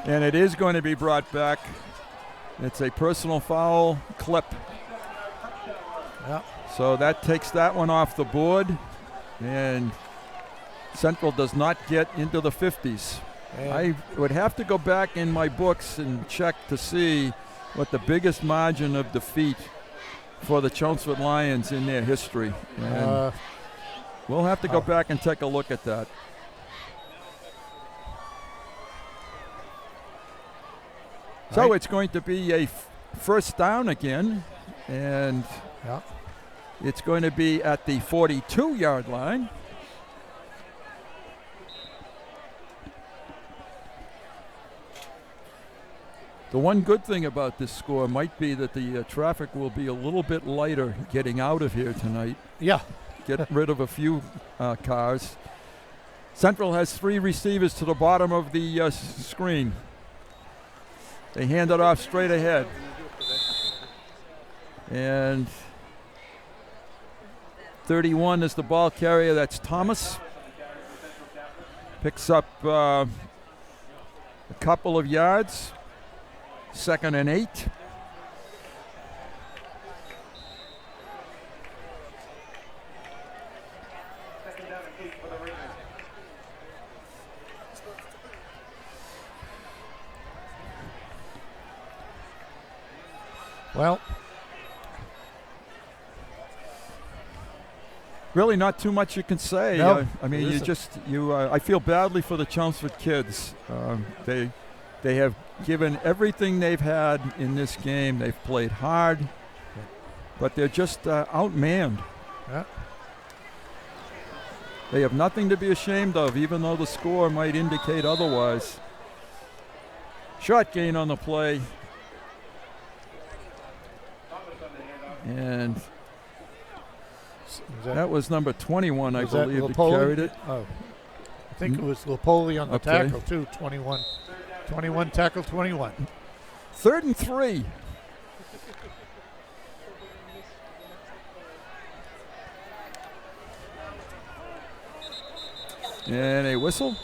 And it is going to be brought back. It's a personal foul clip. Yeah. So that takes that one off the board, and Central does not get into the 50s. And I would have to go back in my books and check to see what the biggest margin of defeat for the Chelmsford Lions in their history. And we'll have to go back and take a look at that. So it's going to be a first down again, and it's going to be at the 42-yard line. The one good thing about this score might be that the traffic will be a little bit lighter getting out of here tonight. Yeah. Get rid of a few cars. Central has 3 receivers to the bottom of the screen. They hand it off straight ahead. And 31 is the ball carrier. That's Thomas. Picks up a couple of yards. 2nd and 8. Well, really not too much you can say. No, I mean, I feel badly for the Chelmsford kids. They have given everything they've had in this game. They've played hard, but they're just outmanned. Yeah. They have nothing to be ashamed of, even though the score might indicate otherwise. Short gain on the play. And that was number 21, I believe, that carried it. Oh, I think it was Lopoli on the tackle, too, 21. 21 tackle, 21. 3rd and 3. And a whistle.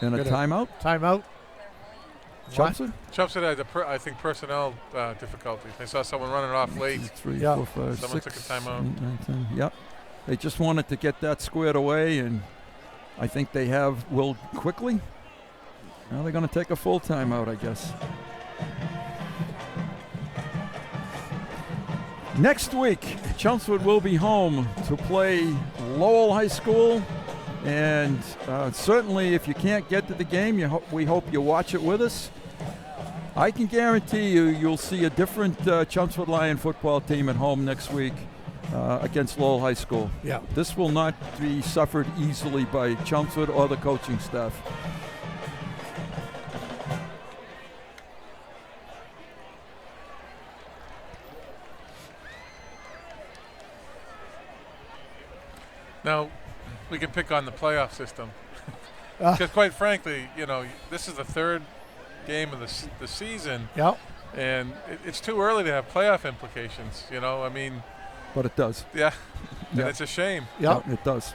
And a timeout. Timeout. Chelmsford? Chelmsford had, I think, personnel difficulties. They saw someone running off late. 3, 4, 5, someone 6, took a timeout. 8, 9, 10. Yep. They just wanted to get that squared away, and I think they will quickly. Now they're going to take a full timeout, I guess. Next week, Chelmsford will be home to play Lowell High School. And certainly if you can't get to the game, we hope you watch it with us. I can guarantee you'll see a different Chelmsford Lion football team at home next week against Lowell High School. Yeah. This will not be suffered easily by Chelmsford or the coaching staff. Now, we can pick on the playoff system. Because quite frankly, this is the 3rd game of the season. Yep. And it's too early to have playoff implications, I mean. But it does. Yeah. And it's a shame. Yeah, it does.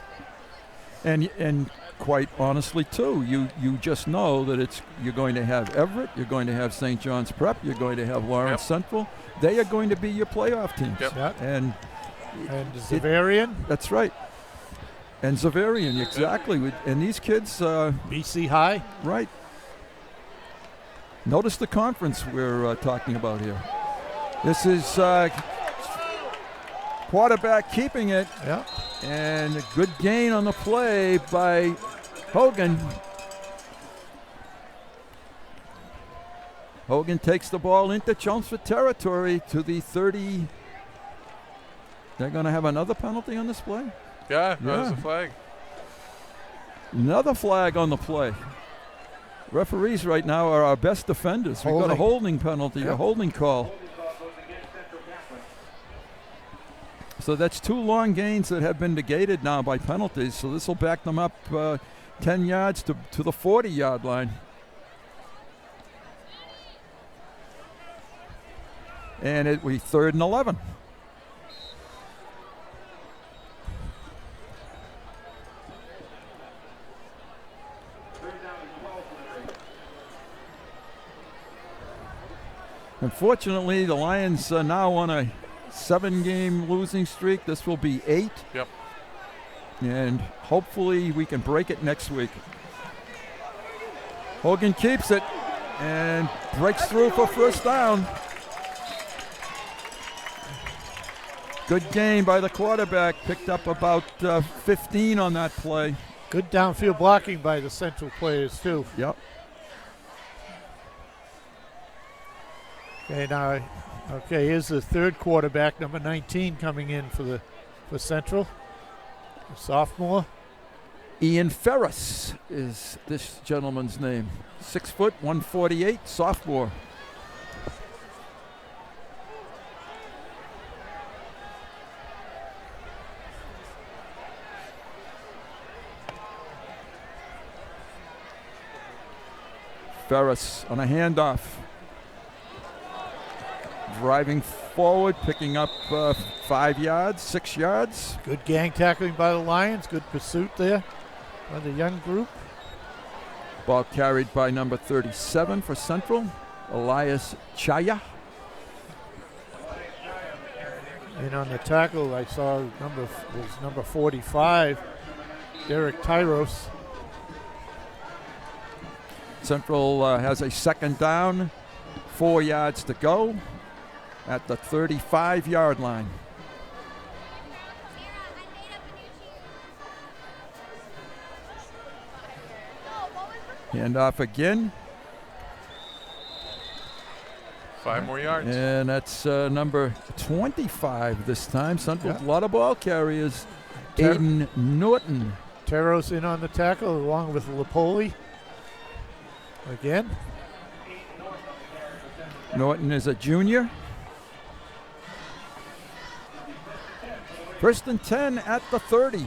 And quite honestly, too, you just know that you're going to have Everett, you're going to have St. John's Prep, you're going to have Lawrence Central. They are going to be your playoff teams. Yep. And Xaverian. That's right. And Xaverian, exactly. And these kids. BC High. Right. Notice the conference we're talking about here. This is Quarterback keeping it. Yeah. And a good gain on the play by Hogan. Hogan takes the ball into Chelmsford territory to the 30. They're going to have another penalty on this play? Yeah, there's a flag. Another flag on the play. Referees right now are our best defenders. We've got a holding penalty, a holding call. So that's 2 long gains that have been negated now by penalties. So this will back them up 10 yards to the 40-yard line. And we 3rd and 11. Unfortunately, the Lions are now on a 7-game losing streak. This will be 8. Yep. And hopefully we can break it next week. Hogan keeps it and breaks through for first down. Good gain by the quarterback. Picked up about 15 on that play. Good downfield blocking by the Central players, too. Yep. Okay, now, here's the 3rd quarterback, number 19, coming in for Central, a sophomore. Ian Ferris is this gentleman's name. 6 foot, 148, sophomore. Ferris on a handoff. Driving forward, picking up 5 yards, 6 yards. Good gang tackling by the Lions. Good pursuit there by the young group. Ball carried by number 37 for Central, Elias Chaya. And on the tackle, I saw number 45, Derek Tyros. Central has a 2nd down, 4 yards to go at the 35-yard line. Handoff again. 5 more yards. And that's number 25 this time. Central, a lot of ball carriers. Aiden Norton. Teros in on the tackle along with Lipoli. Again. Norton is a junior. 1st and 10 at the 30.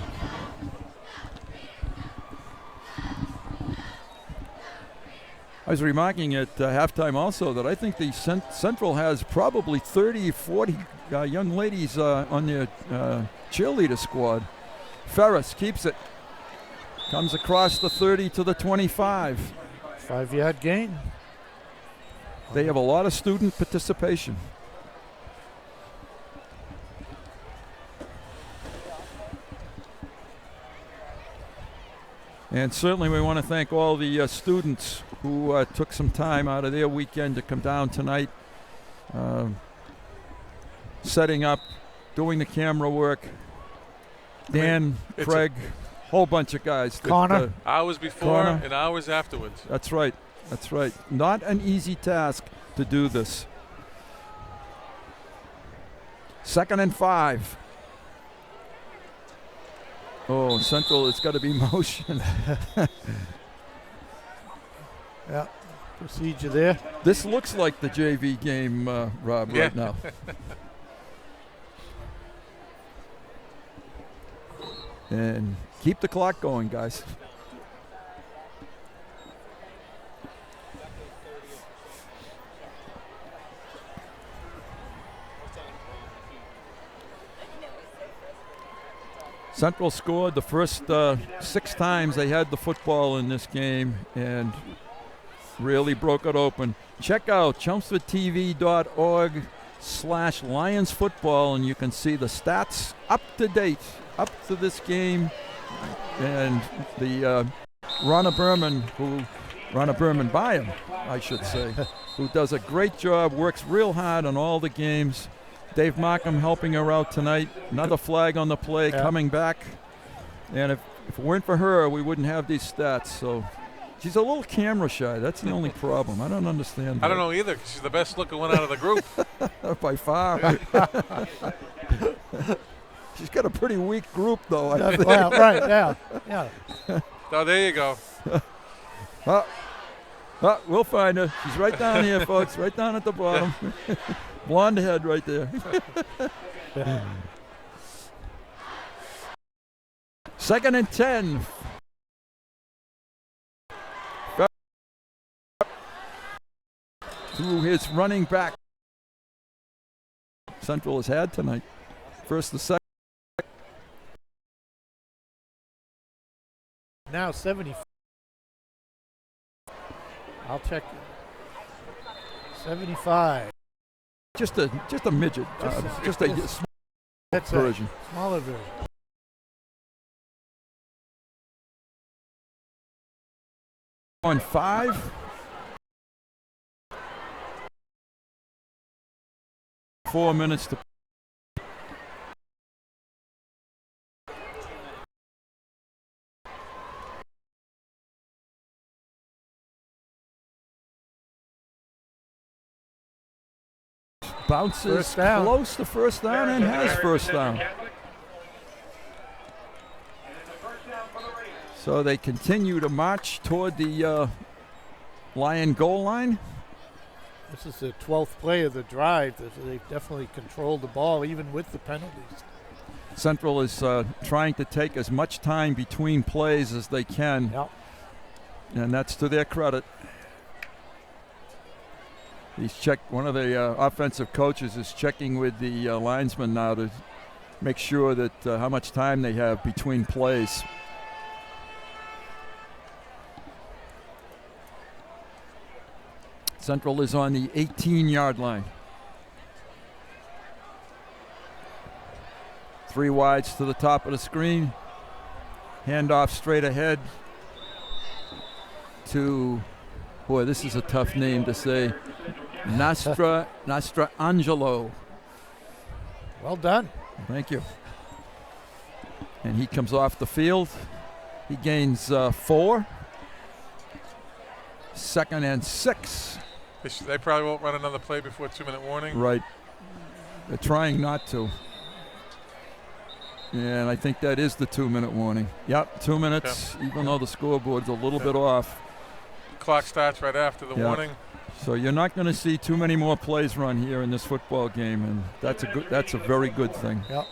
I was remarking at halftime also that I think the Central has probably 30, 40 young ladies on their cheerleader squad. Ferris keeps it. Comes across the 30 to the 25. 5-yard gain. They have a lot of student participation. And certainly we want to thank all the students who took some time out of their weekend to come down tonight, setting up, doing the camera work. Dan, Craig, whole bunch of guys. Connor. Hours before and hours afterwards. That's right. That's right. Not an easy task to do this. 2nd and 5. Oh, Central, it's got to be motion. Yeah, procedure there. This looks like the JV game, Rob, right now. And keep the clock going, guys. Central scored the first 6 times they had the football in this game and really broke it open. Check out chelmsfordtv.org/Lions football and you can see the stats up to date, up to this game. And the Ronna Berman Byam, I should say, who does a great job, works real hard on all the games, Dave Markham helping her out tonight. Another flag on the play, coming back. And if it weren't for her, we wouldn't have these stats. So she's a little camera shy. That's the only problem. I don't understand that. I don't know either, 'cause she's the best looking one out of the group. By far. She's got a pretty weak group, though. I think. Well, right, yeah. Oh, there you go. We'll find her. She's right down here, folks. Right down at the bottom. Blonde head right there. Second and 10. Through his running back. Central has had tonight. First to second. Now 70. I'll check. 75. Just a midget. Just a small version. Smaller version. On 5. 4 minutes to. Bounces close to first down and has first down. So they continue to march toward the Lion goal line. This is the 12th play of the drive. They've definitely controlled the ball, even with the penalties. Central is trying to take as much time between plays as they can. Yep. And that's to their credit. One of the offensive coaches is checking with the linesman now to make sure that how much time they have between plays. Central is on the 18-yard line. 3 wides to the top of the screen. Handoff straight ahead to, boy, this is a tough name to say. Nostra Angelo. Well done. Thank you. And he comes off the field. He gains 4. 2nd and 6. They probably won't run another play before 2-minute warning. Right. They're trying not to. And I think that is the 2-minute warning. Yep, 2 minutes, even though the scoreboard's a little bit off. Clock starts right after the warning. So you're not going to see too many more plays run here in this football game, and that's a very good thing. Yep.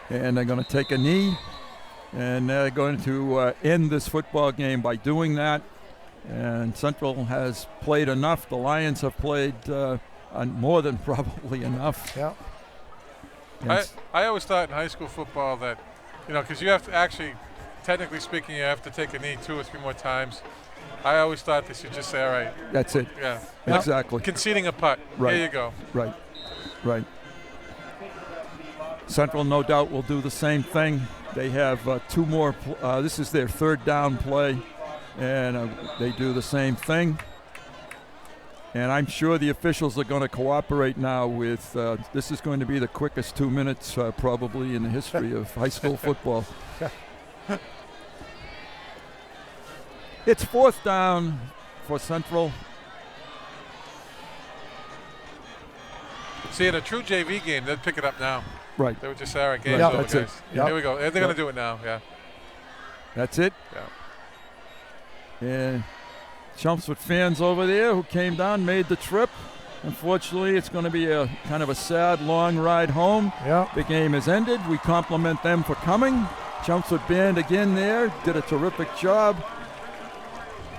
And they're going to take a knee, and they're going to end this football game by doing that. And Central has played enough. The Lions have played more than probably enough. Yeah. I always thought in high school football that, because you have to actually, technically speaking, you have to take a knee 2 or 3 more times. I always thought they should just say, all right. That's it. Yeah. Exactly. Conceding a putt. Right. There you go. Right. Central, no doubt, will do the same thing. They have 2 more. This is their 3rd down play. And they do the same thing. And I'm sure the officials are going to cooperate now with, this is going to be the quickest 2 minutes probably in the history of high school football. It's 4th down for Central. See, in a true JV game, they'd pick it up now. Right. They would just say, all right, game's right. over, That's guys. it. Yep. Here we go. They're going to do it now, yeah. That's it. Yeah. And Chelmsford fans over there who came down, made the trip. Unfortunately, it's going to be a kind of a sad, long ride home. Yeah. The game has ended. We compliment them for coming. Chelmsford band again there, did a terrific job.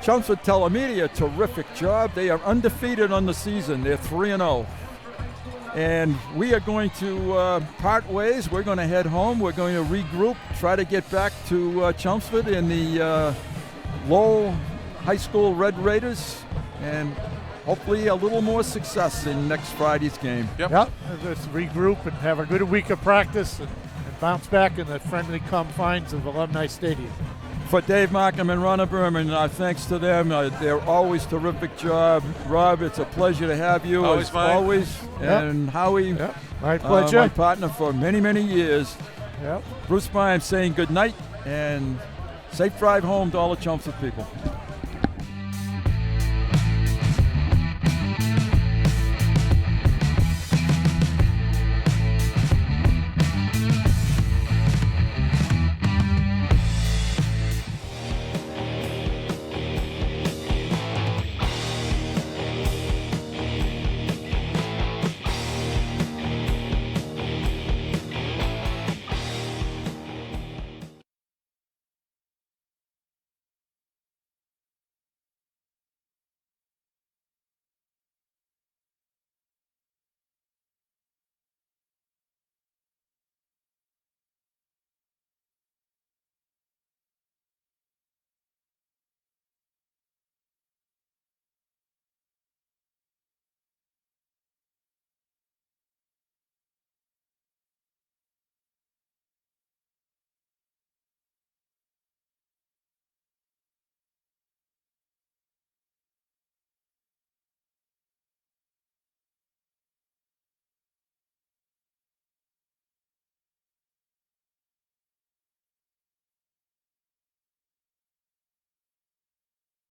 Chelmsford Telemedia, terrific job. They are undefeated on the season. They're 3-0. And we are going to part ways. We're going to head home. We're going to regroup, try to get back to Chelmsford in the Lowell High School Red Raiders. And hopefully a little more success in next Friday's game. Yep. Let's regroup and have a good week of practice and bounce back in the friendly confines of Alumni Stadium. For Dave Markham and Ronna Berman, thanks to them. They're always terrific job. Rob, it's a pleasure to have you always as mine. always. And Howie, my pleasure. My partner for many, many years. Yep. Bruce Bryan saying good night and safe drive home to all the Chelmsford people.